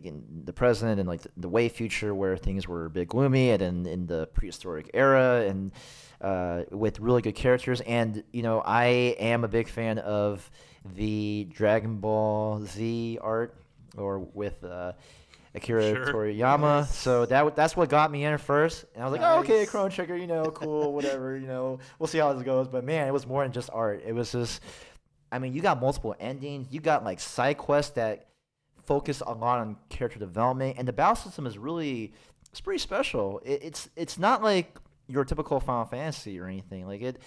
in the present, and like the way future, where things were a bit gloomy, and then in the prehistoric era, and with really good characters. And I am a big fan of the Dragon Ball Z art, or with Akira Toriyama. Yes. So that's what got me in first. And I was like, oh, okay, Nice. Chrono Trigger, cool, whatever, we'll see how this goes. But man, it was more than just art. It was just, I mean, you got multiple endings. You got like side quests that focus a lot on character development, and the battle system is really it's pretty special. It's not like your typical Final Fantasy or anything like it.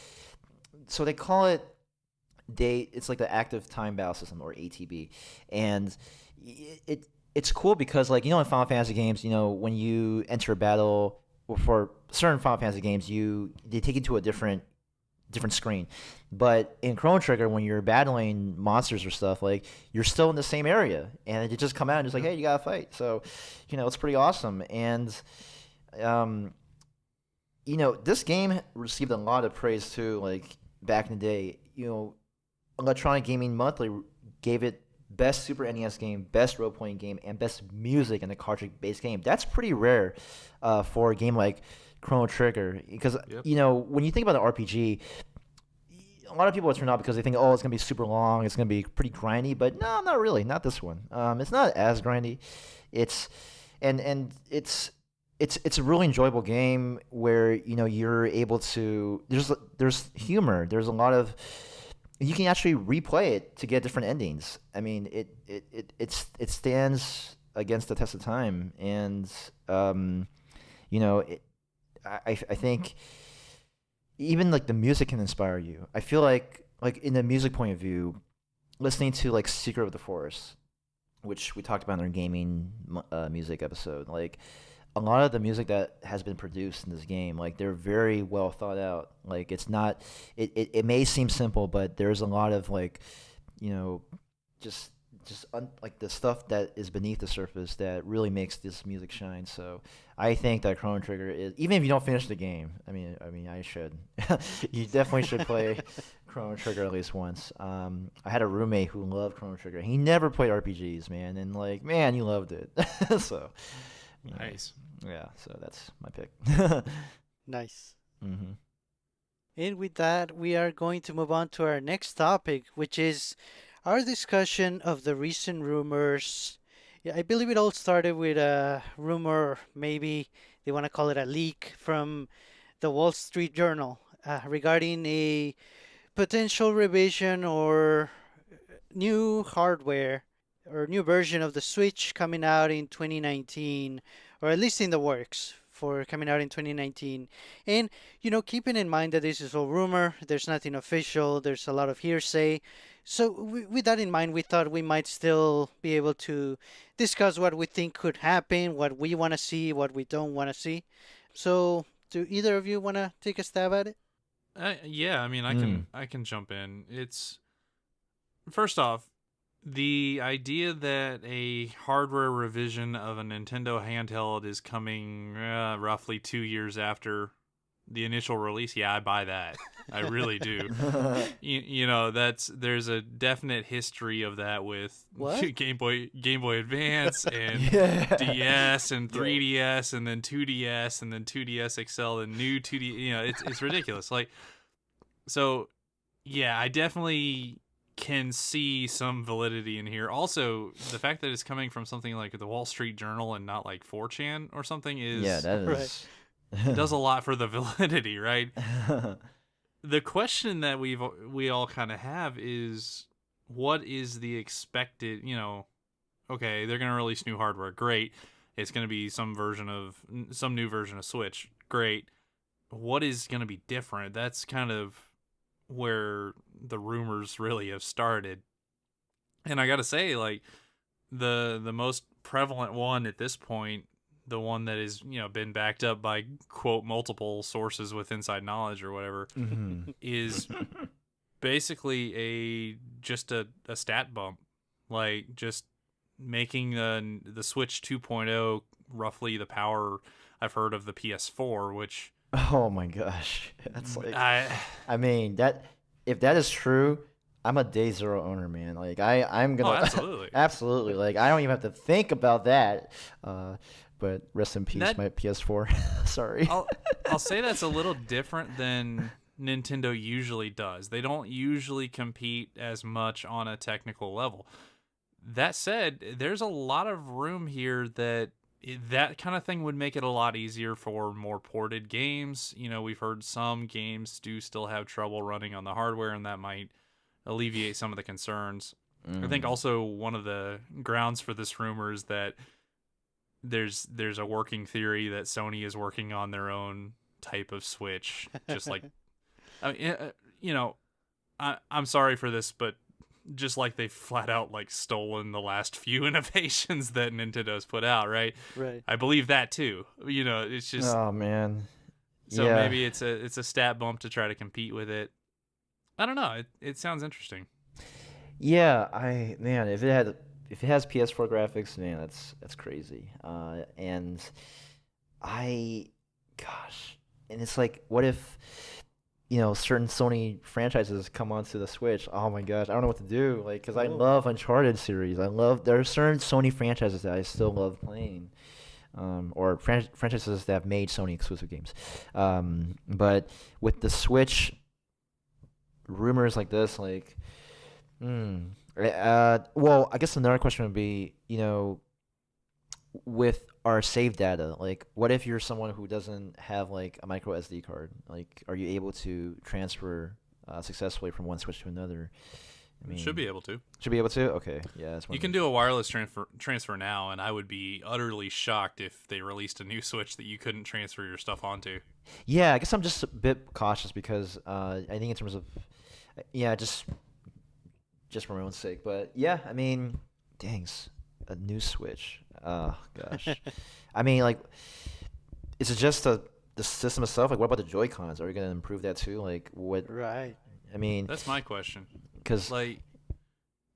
So they call it it's like the active time battle system or ATB, and it's cool because like in Final Fantasy games, when you enter a battle or for certain Final Fantasy games, they take you to a different screen. But in Chrono Trigger, when you're battling monsters or stuff, like you're still in the same area, and it just come out and just like, hey, you gotta fight. So, it's pretty awesome. And, this game received a lot of praise too. Like back in the day, Electronic Gaming Monthly gave it best Super NES game, best role-playing game, and best music in a cartridge-based game. That's pretty rare for a game like Chrono Trigger, because when you think about an RPG, a lot of people turn out because they think, oh, it's gonna be super long, it's gonna be pretty grindy, but no, not really, not this one. It's not as grindy. It's it's a really enjoyable game where you're able to there's humor, there's a lot of you can actually replay it to get different endings. I mean, it stands against the test of time, and I think even like the music can inspire you. I feel like in the music point of view, listening to like Secret of the Forest, which we talked about in our gaming music episode, like a lot of the music that has been produced in this game, like they're very well thought out. Like it's not, it may seem simple, but there's a lot of like, like the stuff that is beneath the surface that really makes this music shine. So I think that Chrono Trigger is, even if you don't finish the game, I mean, I should. You definitely should play Chrono Trigger at least once. I had a roommate who loved Chrono Trigger. He never played RPGs, man, and like, man, he loved it. So. Nice. Yeah, so that's my pick. Nice. Mm-hmm. And with that, we are going to move on to our next topic, which is our discussion of the recent rumors. Yeah, I believe it all started with a rumor, maybe they want to call it a leak from the Wall Street Journal regarding a potential revision or new hardware or new version of the Switch coming out in 2019, or at least in the works for coming out in 2019. And, keeping in mind that this is all rumor, there's nothing official, there's a lot of hearsay. So, with that in mind, we thought we might still be able to discuss what we think could happen, what we want to see, what we don't want to see. So, do either of you want to take a stab at it? Yeah, I mean, I can jump in. It's first off, the idea that a hardware revision of a Nintendo handheld is coming roughly 2 years after the initial release, yeah, I buy that. I really do. There's a definite history of that with What? Game Boy Advance and DS and 3DS and then 2DS and then 2DS XL and new 2D. It's ridiculous. Like, so yeah, I definitely can see some validity in here. Also, the fact that it's coming from something like the Wall Street Journal and not like 4chan or something is that is does a lot for the validity, right? The question that we all kind of have is, what is the expected? Okay, they're gonna release new hardware. Great. It's gonna be some new version of Switch. Great. What is gonna be different? That's kind of where the rumors really have started. And I gotta say, like, the most prevalent one at this point, the one that is been backed up by quote multiple sources with inside knowledge or whatever, is basically just a stat bump, like just making the Switch 2.0 roughly the power I've heard of the PS4, which oh my gosh, that's like I mean that if that is true, I'm a day zero owner, man. Like I'm gonna absolutely absolutely, like I don't even have to think about that. But rest in peace, my PS4. Sorry. I'll say that's a little different than Nintendo usually does. They don't usually compete as much on a technical level. That said, there's a lot of room here that kind of thing would make it a lot easier for more ported games. We've heard some games do still have trouble running on the hardware, and that might alleviate some of the concerns. I think also one of the grounds for this rumor is that there's a working theory that Sony is working on their own type of Switch, just like I mean, I'm sorry for this, but just like they flat out like stolen the last few innovations that Nintendo's put out, right? Right. I believe that too. It's just Oh man. so Yeah. maybe it's a stat bump to try to compete with it. I don't know. It sounds interesting. Yeah, man, if it has PS4 graphics, man, that's crazy. And I, gosh, and it's like, what if, certain Sony franchises come onto the Switch? Oh my gosh, I don't know what to do. Like, because I Oh. love Uncharted series. There are certain Sony franchises that I still love playing, or franchises that have made Sony exclusive games. But with the Switch, rumors like this, like. Well, I guess another question would be, with our save data, like, what if you're someone who doesn't have like a micro SD card? Like, are you able to transfer successfully from one Switch to another? I mean, Should be able to. Should be able to. Okay, yeah, that's one. You can do a wireless transfer now, and I would be utterly shocked if they released a new Switch that you couldn't transfer your stuff onto. Yeah, I guess I'm just a bit cautious because I think in terms of, yeah, just for my own sake. But yeah, I mean, a new Switch. Oh gosh. I mean, like, is it just the system itself? Like, what about the Joy Cons? Are we gonna improve that too? Like, what? Right. I mean, That's my question. because Like,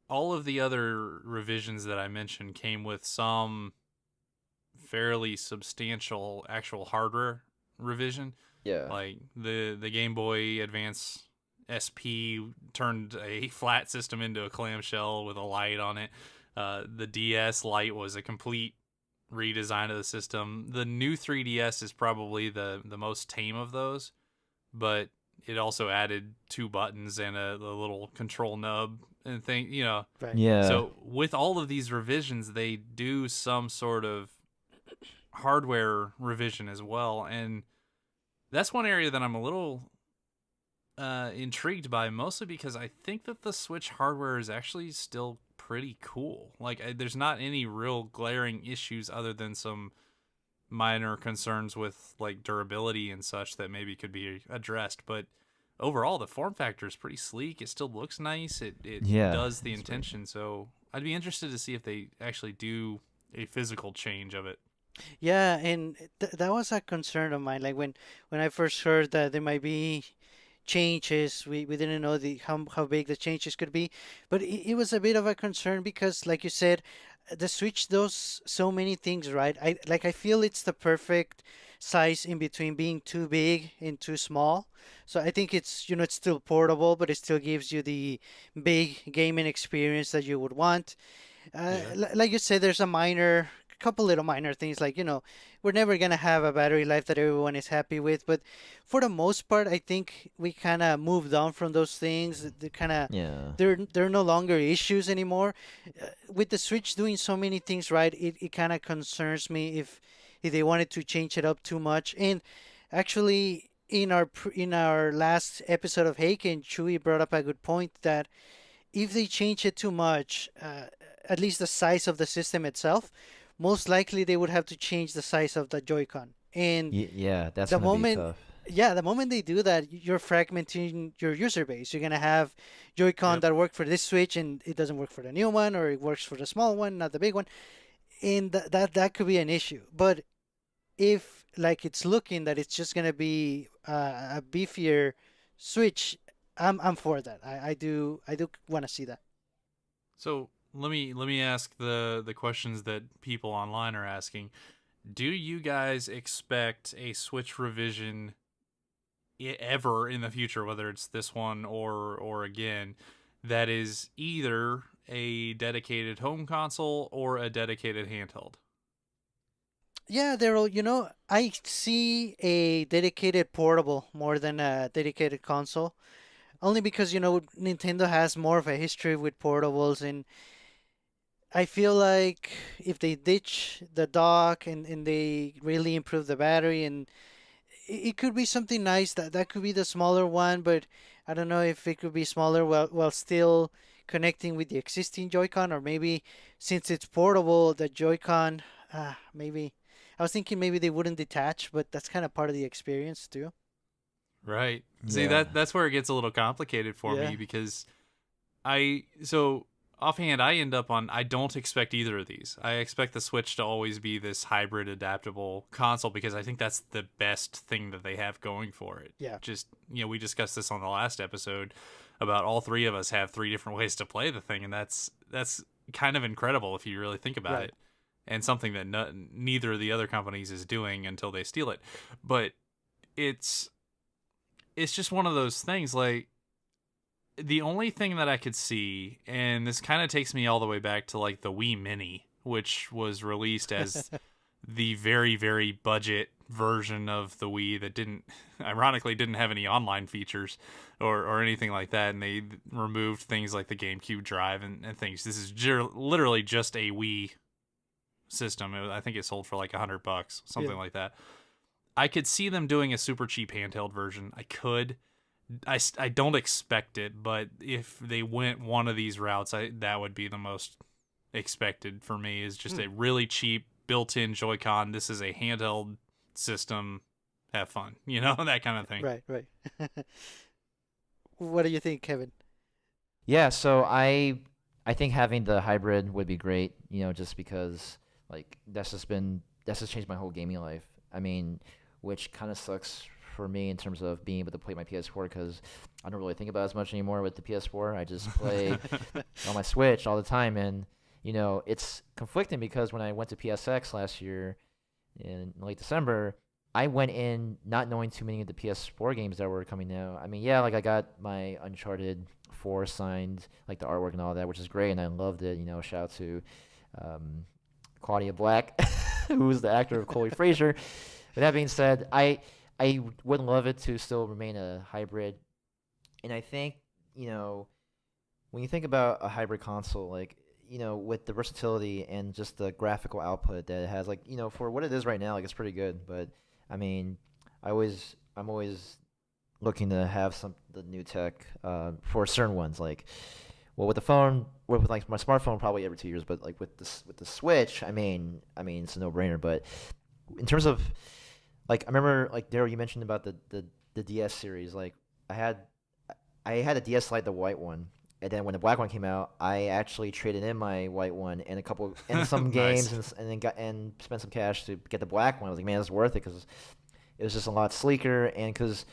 all of the other revisions that I mentioned came with some fairly substantial actual hardware revision. yeah, Like the Game Boy Advance SP turned a flat system into a clamshell with a light on it. The DS Lite was a complete redesign of the system. The new 3DS is probably the most tame of those, but it also added 2 buttons and a little control nub and thing, Right. yeah, So with all of these revisions, they do some sort of hardware revision as well, and that's one area that I'm a little intrigued by, mostly because I think that the Switch hardware is actually still pretty cool. Like, there's not any real glaring issues other than some minor concerns with like durability and such that maybe could be addressed, but overall the form factor is pretty sleek. It still looks nice. It Yeah, does the it's very intention. So I'd be interested to see if they actually do a physical change of it. Yeah, and that was a concern of mine. Like when I first heard that there might be changes, we didn't know the how big the changes could be, but it was a bit of a concern because, like you said, the Switch does so many things right. I feel it's the perfect size in between being too big and too small. So I think it's it's still portable, but it still gives you the big gaming experience that you would want. Yeah. Like you said, there's couple little minor things like we're never gonna have a battery life that everyone is happy with, but for the most part, I think we kind of moved on from those things. They kind of yeah, they're no longer issues anymore. With the Switch doing so many things right, it kind of concerns me if they wanted to change it up too much. And actually, in our last episode of Heiken, Chewy brought up a good point that if they change it too much, at least the size of the system itself, most likely they would have to change the size of the Joy-Con. And yeah. That's the gonna be moment, tough. yeah, the moment they do that, you're fragmenting your user base. You're gonna have Joy-Con Yep. that work for this Switch and it doesn't work for the new one, or it works for the small one, not the big one, and that could be an issue. But if like it's looking that it's just gonna be a beefier Switch, I'm for that. I do want to see that. So let me ask the questions that people online are asking. Do you guys expect a Switch revision ever in the future, whether it's this one or again, that is either a dedicated home console or a dedicated handheld? Yeah, Daryl, I see a dedicated portable more than a dedicated console. Only because, Nintendo has more of a history with portables, and I feel like if they ditch the dock and they really improve the battery, and it could be something nice, that could be the smaller one, but I don't know if it could be smaller while still connecting with the existing Joy-Con, or maybe since it's portable, the Joy-Con, maybe I was thinking maybe they wouldn't detach, but that's kind of part of the experience too. Right. See, Yeah. that's where it gets a little complicated for Yeah. me because so offhand I end up on I don't expect either of these. I expect the Switch to always be this hybrid adaptable console because I think that's the best thing that they have going for it. Yeah. Just, we discussed this on the last episode about all three of us have three different ways to play the thing, and that's kind of incredible if you really think about Right. it. And something that neither of the other companies is doing until they steal it. But it's just one of those things, like, the only thing that I could see, and this kind of takes me all the way back to like the Wii Mini, which was released as the very, very budget version of the Wii that ironically didn't have any online features or anything like that, and they removed things like the GameCube drive and things. This is literally just a Wii system. I think it sold for like $100, something like that. I could see them doing a super cheap handheld version. I don't expect it, but if they went one of these routes, that would be the most expected for me, is just a really cheap built-in Joy-Con. This is a handheld system. Have fun, that kind of thing. Right. What do you think, Kevin? Yeah, so I think having the hybrid would be great, just because like that's just changed my whole gaming life. I mean, which kind of sucks for me in terms of being able to play my PS4 because I don't really think about it as much anymore with the PS4. I just play on my Switch all the time, and it's conflicting because when I went to PSX last year in late December, I went in not knowing too many of the PS4 games that were coming out. I mean, yeah, like I got my Uncharted 4 signed, like the artwork and all that, which is great, and I loved it. Shout out to Claudia Black, who was the actor of Chloe Fraser. With that being said, I would love it to still remain a hybrid, and I think when you think about a hybrid console, like with the versatility and just the graphical output that it has, like for what it is right now, like it's pretty good. But I mean, I'm always looking to have the new tech for certain ones. Like, well, with the phone, with like my smartphone, probably every 2 years. But like with the Switch, I mean, it's a no-brainer. But in terms of like, I remember like Daryl, you mentioned about the DS series. Like, I had a DS Lite, the white one. And then when the black one came out, I actually traded in my white one and some Nice. games and then spent some cash to get the black one. I was like, man, it's worth it because it was just a lot sleeker, and because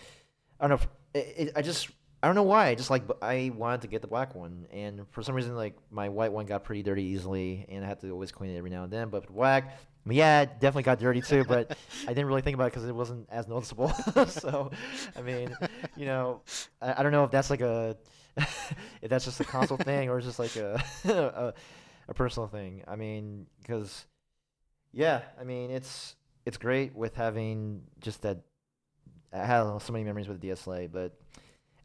I don't know, I don't know why. I wanted to get the black one, and for some reason, like my white one got pretty dirty easily, and I had to always clean it every now and then. But the black, I mean, yeah, it definitely got dirty too, but I didn't really think about it because it wasn't as noticeable. So, I mean, I don't know if that's like if that's just a console thing or it's just like a personal thing. I mean, because yeah, I mean it's great with having just that. I had so many memories with the DSLA, but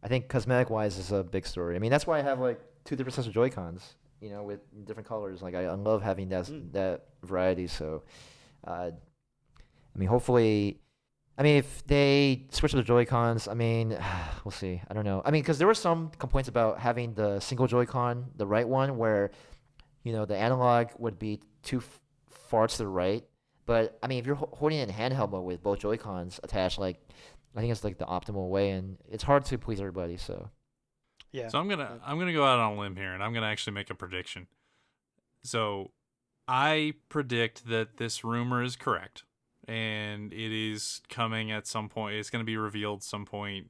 I think cosmetic wise is a big story. I mean, that's why I have like two different sets of Joy Cons, with different colors. Like I love having that variety. So, I mean, hopefully. I mean, if they switch to the Joy-Cons, I mean, we'll see. I don't know. I mean, because there were some complaints about having the single Joy-Con, the right one, where, the analog would be too far to the right. But, I mean, if you're holding it in handheld mode with both Joy-Cons attached, like, I think it's, like, the optimal way. And it's hard to please everybody, so. Yeah. So I'm gonna go out on a limb here, and I'm gonna actually make a prediction. So I predict that this rumor is correct, and it is coming at some point. It's going to be revealed some point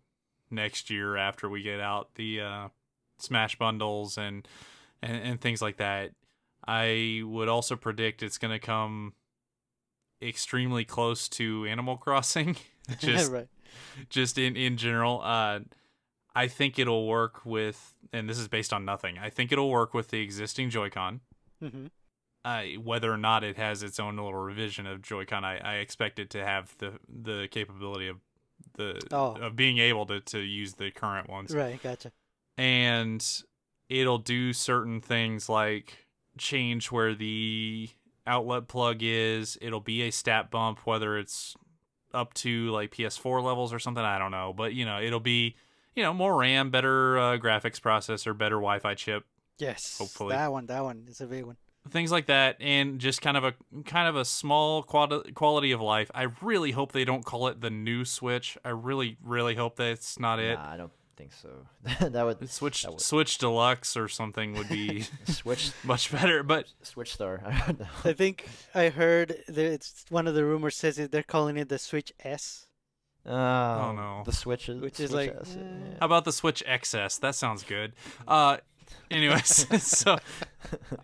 next year after we get out the Smash bundles and things like that. I would also predict it's going to come extremely close to Animal Crossing, just Right. just in general. I think it'll work with, and this is based on nothing, I think it'll work with the existing Joy-Con. Mm-hmm. Whether or not it has its own little revision of Joy-Con, I expect it to have the capability of of being able to use the current ones. Right. Gotcha. And it'll do certain things like change where the outlet plug is. It'll be a stat bump, whether it's up to like PS4 levels or something. I don't know, but it'll be more RAM, better graphics processor, better Wi-Fi chip. Yes, hopefully. that one is a big one. Things like that, and just kind of a small quality of life. I really hope they don't call it the new Switch. I really hope that's not it. Nah, I don't think so. that would Switch Deluxe or something would be Switch much better. But Switch Star. I don't know. I think I heard that it's one of the rumors says that they're calling it the Switch S. Oh no, the Switch is Which Switch is like, S, how about the Switch XS? That sounds good. Anyways, so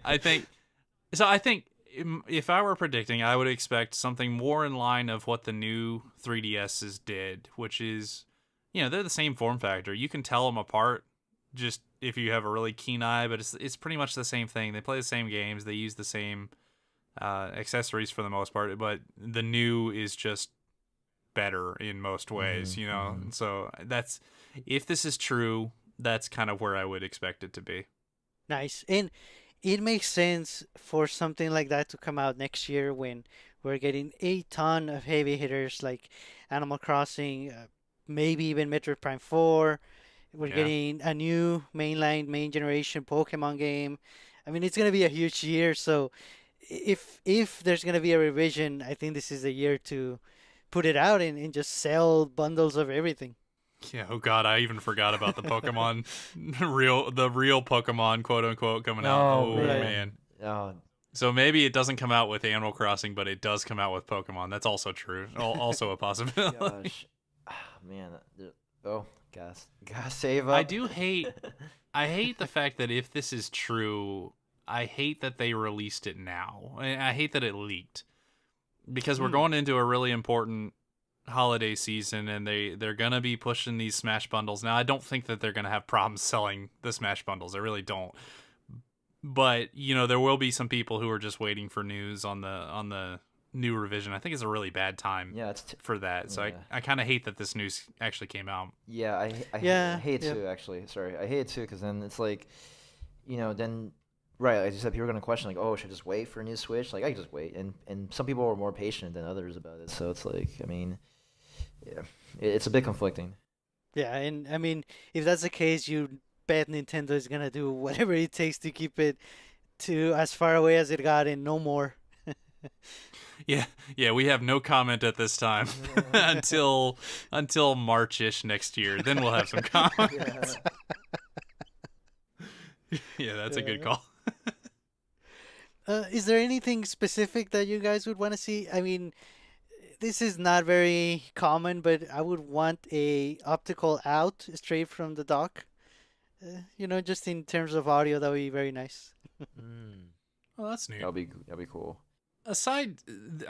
I think if I were predicting, I would expect something more in line of what the new 3DSs did, which is, they're the same form factor. You can tell them apart just if you have a really keen eye, but it's pretty much the same thing. They play the same games. They use the same accessories for the most part, but the new is just better in most ways, And so if this is true, that's kind of where I would expect it to be. Nice. And it makes sense for something like that to come out next year when we're getting a ton of heavy hitters like Animal Crossing, maybe even Metroid Prime 4. We're getting a new main generation Pokemon game. I mean, it's going to be a huge year. So if there's going to be a revision, I think this is the year to put it out and just sell bundles of everything. Yeah, oh god, I even forgot about the Pokemon, the real Pokemon, quote unquote, coming out. Oh man. So maybe it doesn't come out with Animal Crossing, but it does come out with Pokemon. That's also true. Also a possibility. Gosh. Man. Gotta save up. I hate the fact that if this is true, I hate that they released it now. I hate that it leaked. Because we're going into a really important holiday season, and they're gonna be pushing these Smash bundles. Now, I don't think that they're gonna have problems selling the Smash bundles. I really don't. But there will be some people who are just waiting for news on the new revision. I think it's a really bad time for that. So I kind of hate that this news actually came out. Yeah, I hate to actually. Sorry, I hate it too, because then it's like, then. Right, like you said, people are going to question, like, oh, should I just wait for a new Switch? Like, I can just wait. And some people are more patient than others about it. So it's like, I mean, yeah, it's a bit conflicting. Yeah, and I mean, if that's the case, you bet Nintendo is going to do whatever it takes to keep it to as far away as it got and no more. Yeah, we have no comment at this time until March-ish next year. Then we'll have some comments. Yeah, that's a good call. Is there anything specific that you guys would want to see? I mean, this is not very common, but I would want a optical out straight from the dock. Just in terms of audio, that would be very nice. Well, that's neat. That'll be cool. Aside,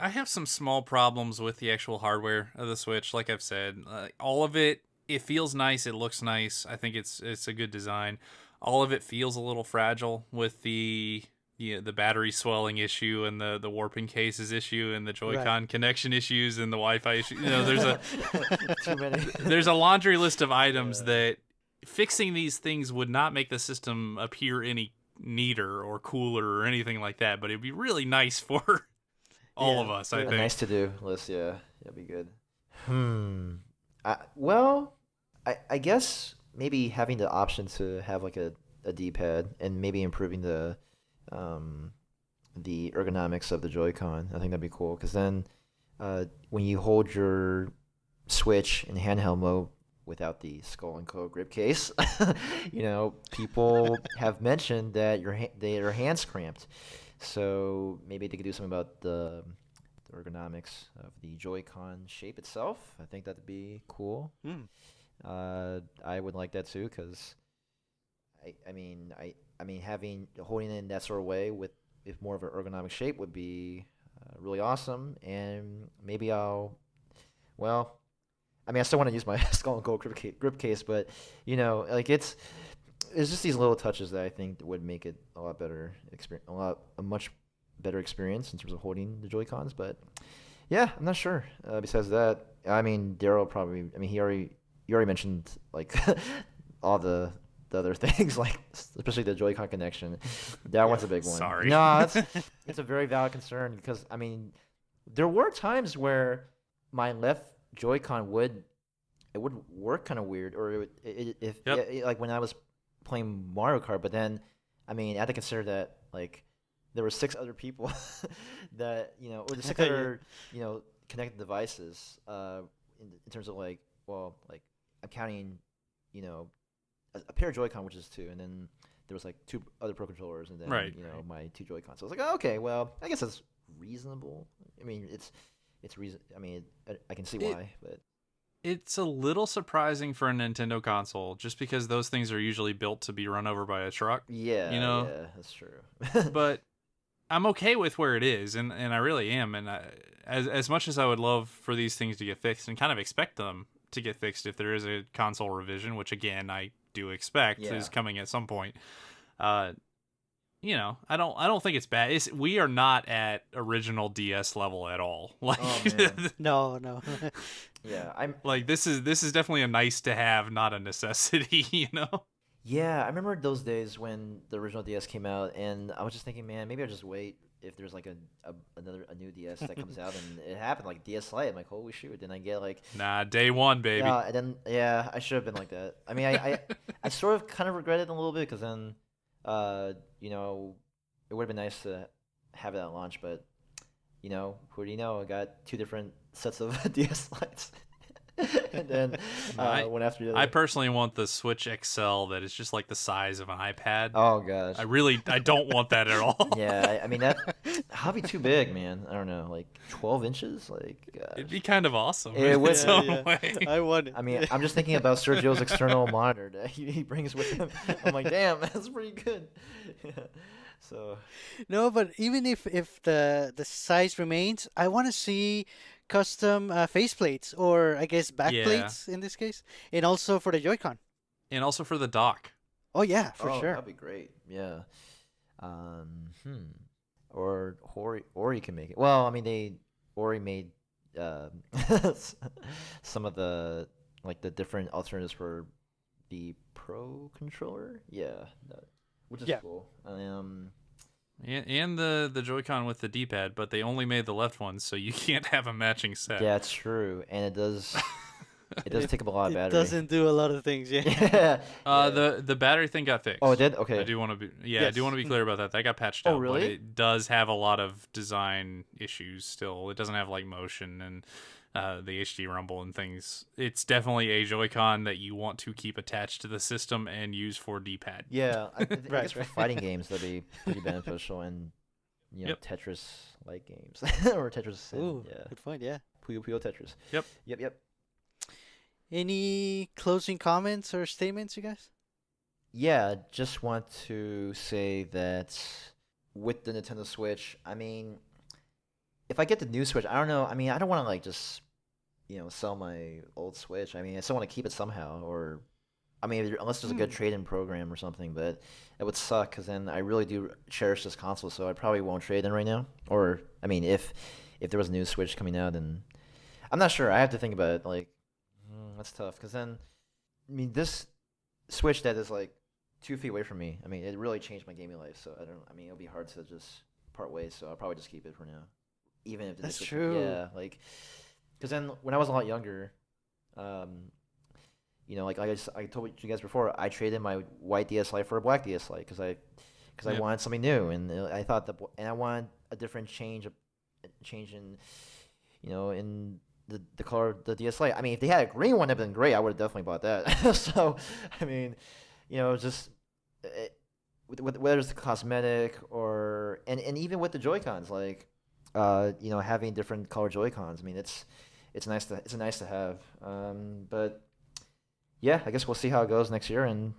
I have some small problems with the actual hardware of the Switch. Like I've said, all of it feels nice. It looks nice. I think it's a good design. All of it feels a little fragile with the battery swelling issue and the warping cases issue and the Joy-Con connection issues and the Wi-Fi issue. There's a laundry list of items that fixing these things would not make the system appear any neater or cooler or anything like that, but it'd be really nice for all of us, I think. Nice to do list, yeah. That'd be good. I guess maybe having the option to have like a D-pad and maybe improving the ergonomics of the Joy-Con. I think that'd be cool, because then when you hold your Switch in handheld mode without the Skull & Co. grip case, people have mentioned that their hands cramped. So maybe they could do something about the ergonomics of the Joy-Con shape itself. I think that'd be cool. I would like that too, because I mean holding it in that sort of way with more of an ergonomic shape would be really awesome. And maybe I still want to use my Skull and Gold grip case, but like it's just these little touches that I think would make it a lot better a much better experience in terms of holding the Joy-Cons. But yeah, I'm not sure. Besides that, I mean, Daryl probably. I mean, you already mentioned like all the other things, like especially the Joy-Con connection. That one's a big one. Sorry. No, it's a very valid concern, because I mean, there were times where my left Joy-Con would work kind of weird, or like when I was playing Mario Kart, but then I mean, I had to consider that like there were 6 other people that or the 6 other connected devices. In terms of like, well, like I'm counting, a pair of Joy-Con, which is 2, and then there was like 2 other Pro controllers, and then Right. my 2 Joy-Cons. So I was like, oh, okay, well, I guess that's reasonable. I mean, it's reason. I mean, I can see why, but It's a little surprising for a Nintendo console, just because those things are usually built to be run over by a truck. yeah, that's true. But I'm okay with where it is, and I really am. And as much as I would love for these things to get fixed, and kind of expect them to get fixed if there is a console revision, which again I do expect is coming at some point. I don't think it's bad. We are not at original DS level at all. Like, Oh, man. No. Yeah, I'm. like this is definitely a nice to have, not a necessity. Yeah, I remember those days when the original DS came out, and I was just thinking, man, maybe I'll just wait if there's like a new DS that comes out, and it happened like DS Lite. I'm like, holy shoot! Then I get like, Nah, day one, baby. yeah, and then I should have been like that. I mean, I sort of kind of regret it a little bit because then, it would have been nice to have it at launch, but who do you know? I got 2 different sets of DS Lites. And then one after the other. I personally want the Switch XL that is just like the size of an iPad. Oh gosh. I don't want that at all. Yeah, I mean that'd be too big, man. I don't know, like 12 inches, like. Gosh. It'd be kind of awesome. It would. In some way. I want it. I mean, I'm just thinking about Sergio's external monitor that he brings with him. I'm like, damn, that's pretty good. So. No, but even if the size remains, I want to see custom faceplates, or I guess backplates in this case, and also for the Joy-Con. And also for the dock. Oh yeah, for sure. That'd be great. Yeah. Or Ori can make it. Well, I mean, Ori made some of the the different alternatives for the Pro controller. Yeah, which is cool. And the Joy-Con with the D-pad, but they only made the left one, so you can't have a matching set. Yeah, it's true, and it does take up a lot of battery. It doesn't do a lot of things. Yeah. The battery thing got fixed. Oh, it did? Okay. I do want to be Yes. I do want to be clear about that. That got patched Oh, out. really? But it does have a lot of design issues still. It doesn't have like motion and the HD rumble and things. It's definitely a Joy-Con that you want to keep attached to the system and use for D-pad. Yeah, I guess for Right. fighting games that'd be pretty beneficial, and Yep. Tetris-like games or Tetris. Ooh, Yeah, good point. Yeah. Puyo Puyo Tetris. Yep. Yep. Any closing comments or statements, you guys? Yeah, just want to say that with the Nintendo Switch, I mean, if I get the new Switch, I don't know. I mean, I don't want to just sell my old Switch. I mean, I still want to keep it somehow, or I mean, unless there's a good trade-in program or something. But it would suck because then I really do cherish this console, so I probably won't trade in right now. Or I mean, if there was a new Switch coming out, then I'm not sure. I have to think about it. Like, that's tough because then, I mean, this Switch that is like 2 feet away from me. I mean, it really changed my gaming life. So I mean, it'll be hard to just part ways. So I'll probably just keep it for now, even if That's Switch, true. Yeah, like, because then when I was a lot younger, like I told you guys before, I traded my white DS Lite for a black DS Lite because I Yep. wanted something new, and I thought and I wanted a different change in, in the color of the DS Lite. I mean, if they had a green one, that'd been great. I would have definitely bought that. So, I mean, just whether it's the cosmetic or and even with the Joy-Cons, like, having different color Joy-Cons. I mean, it's nice to have. But yeah, I guess we'll see how it goes next year, and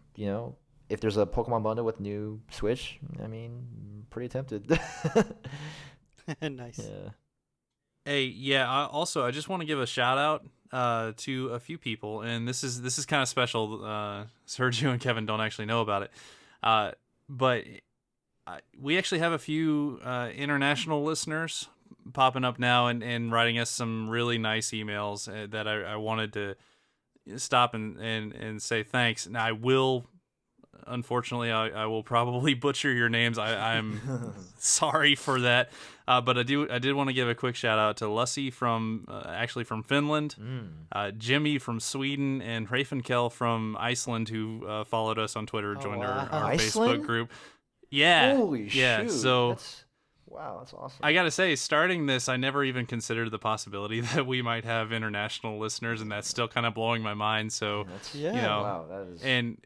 if there's a Pokemon bundle with new Switch, I mean, pretty tempted. Nice. Yeah. Hey, yeah. I just want to give a shout out to a few people, and this is kind of special. Sergio and Kevin don't actually know about it, but we actually have a few international listeners popping up now and writing us some really nice emails that I wanted to stop and say thanks. Now I will. Unfortunately, I will probably butcher your names. I'm sorry for that, but I did want to give a quick shout out to Lussie from Finland, Jimmy from Sweden, and Hrafinkel from Iceland, who followed us on Twitter, joined our Iceland? Facebook group. Yeah. Holy Yeah. shoot! So Wow, that's awesome. I gotta say, starting this, I never even considered the possibility that we might have international listeners, and that's still kind of blowing my mind. So, Yeah. you know, wow, that is. and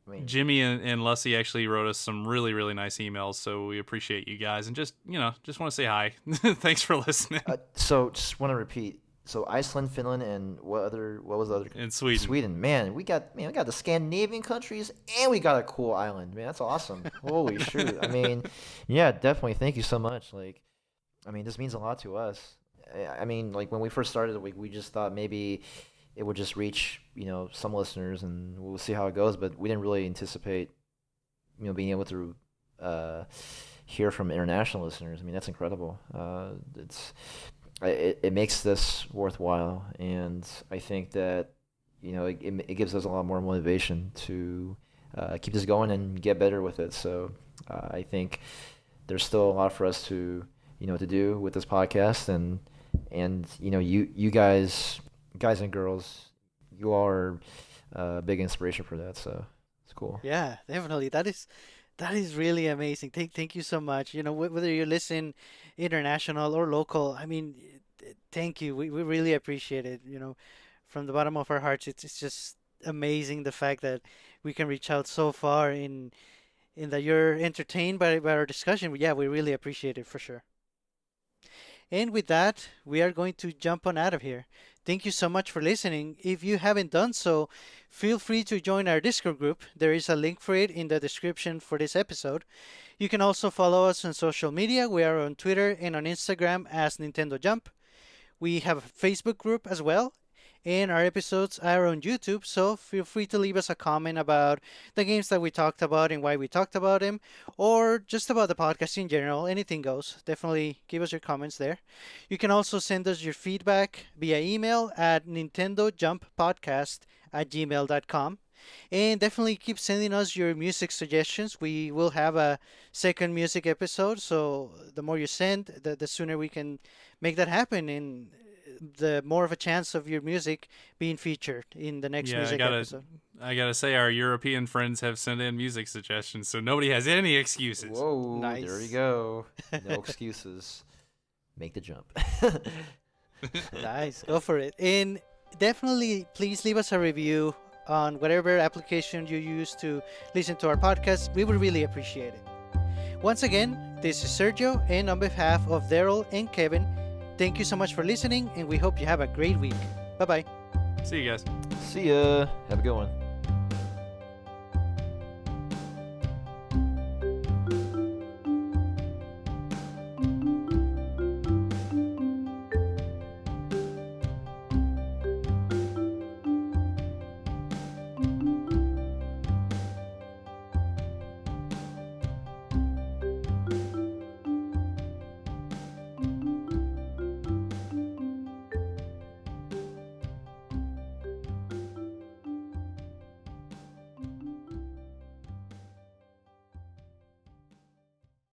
amazing. Jimmy and Lussy actually wrote us some really, really nice emails. So we appreciate you guys, and just want to say hi. Thanks for listening. So just want to repeat. So Iceland, Finland, and what was the other? And Sweden. Sweden. Man, we got the Scandinavian countries, and we got a cool island. Man, that's awesome. Holy shoot! I mean, yeah, definitely. Thank you so much. Like, I mean, this means a lot to us. I mean, like when we first started, we just thought maybe it would just reach some listeners, and we'll see how it goes. But we didn't really anticipate being able to hear from international listeners. I mean, that's incredible. It makes this worthwhile, and I think that it gives us a lot more motivation to keep this going and get better with it. So I think there's still a lot for us to to do with this podcast, and you guys and girls, you are a big inspiration for that. So it's cool. Yeah, definitely. That is really amazing. Thank you so much. Whether you listen international or local, I mean, thank you. We really appreciate it. From the bottom of our hearts, it's just amazing the fact that we can reach out so far in that you're entertained by our discussion. Yeah, we really appreciate it for sure. And with that, we are going to jump on out of here. Thank you so much for listening. If you haven't done so, feel free to join our Discord group. There is a link for it in the description for this episode. You can also follow us on social media. We are on Twitter and on Instagram as NintendoJump. We have a Facebook group as well. And our episodes are on YouTube, so feel free to leave us a comment about the games that we talked about and why we talked about them, or just about the podcast in general. Anything goes. Definitely give us your comments there. You can also send us your feedback via email at NintendoJumpPodcast@gmail.com. And definitely keep sending us your music suggestions. We will have a second music episode, so the more you send, the sooner we can make that happen, and the more of a chance of your music being featured in the next music episode. I gotta say, our European friends have sent in music suggestions, so nobody has any excuses. Whoa, Nice. There you go. No excuses. Make the jump. Nice, go for it. And definitely, please leave us a review on whatever application you use to listen to our podcast. We would really appreciate it. Once again, this is Sergio, and on behalf of Daryl and Kevin, thank you so much for listening, and we hope you have a great week. Bye-bye. See you guys. See ya. Have a good one.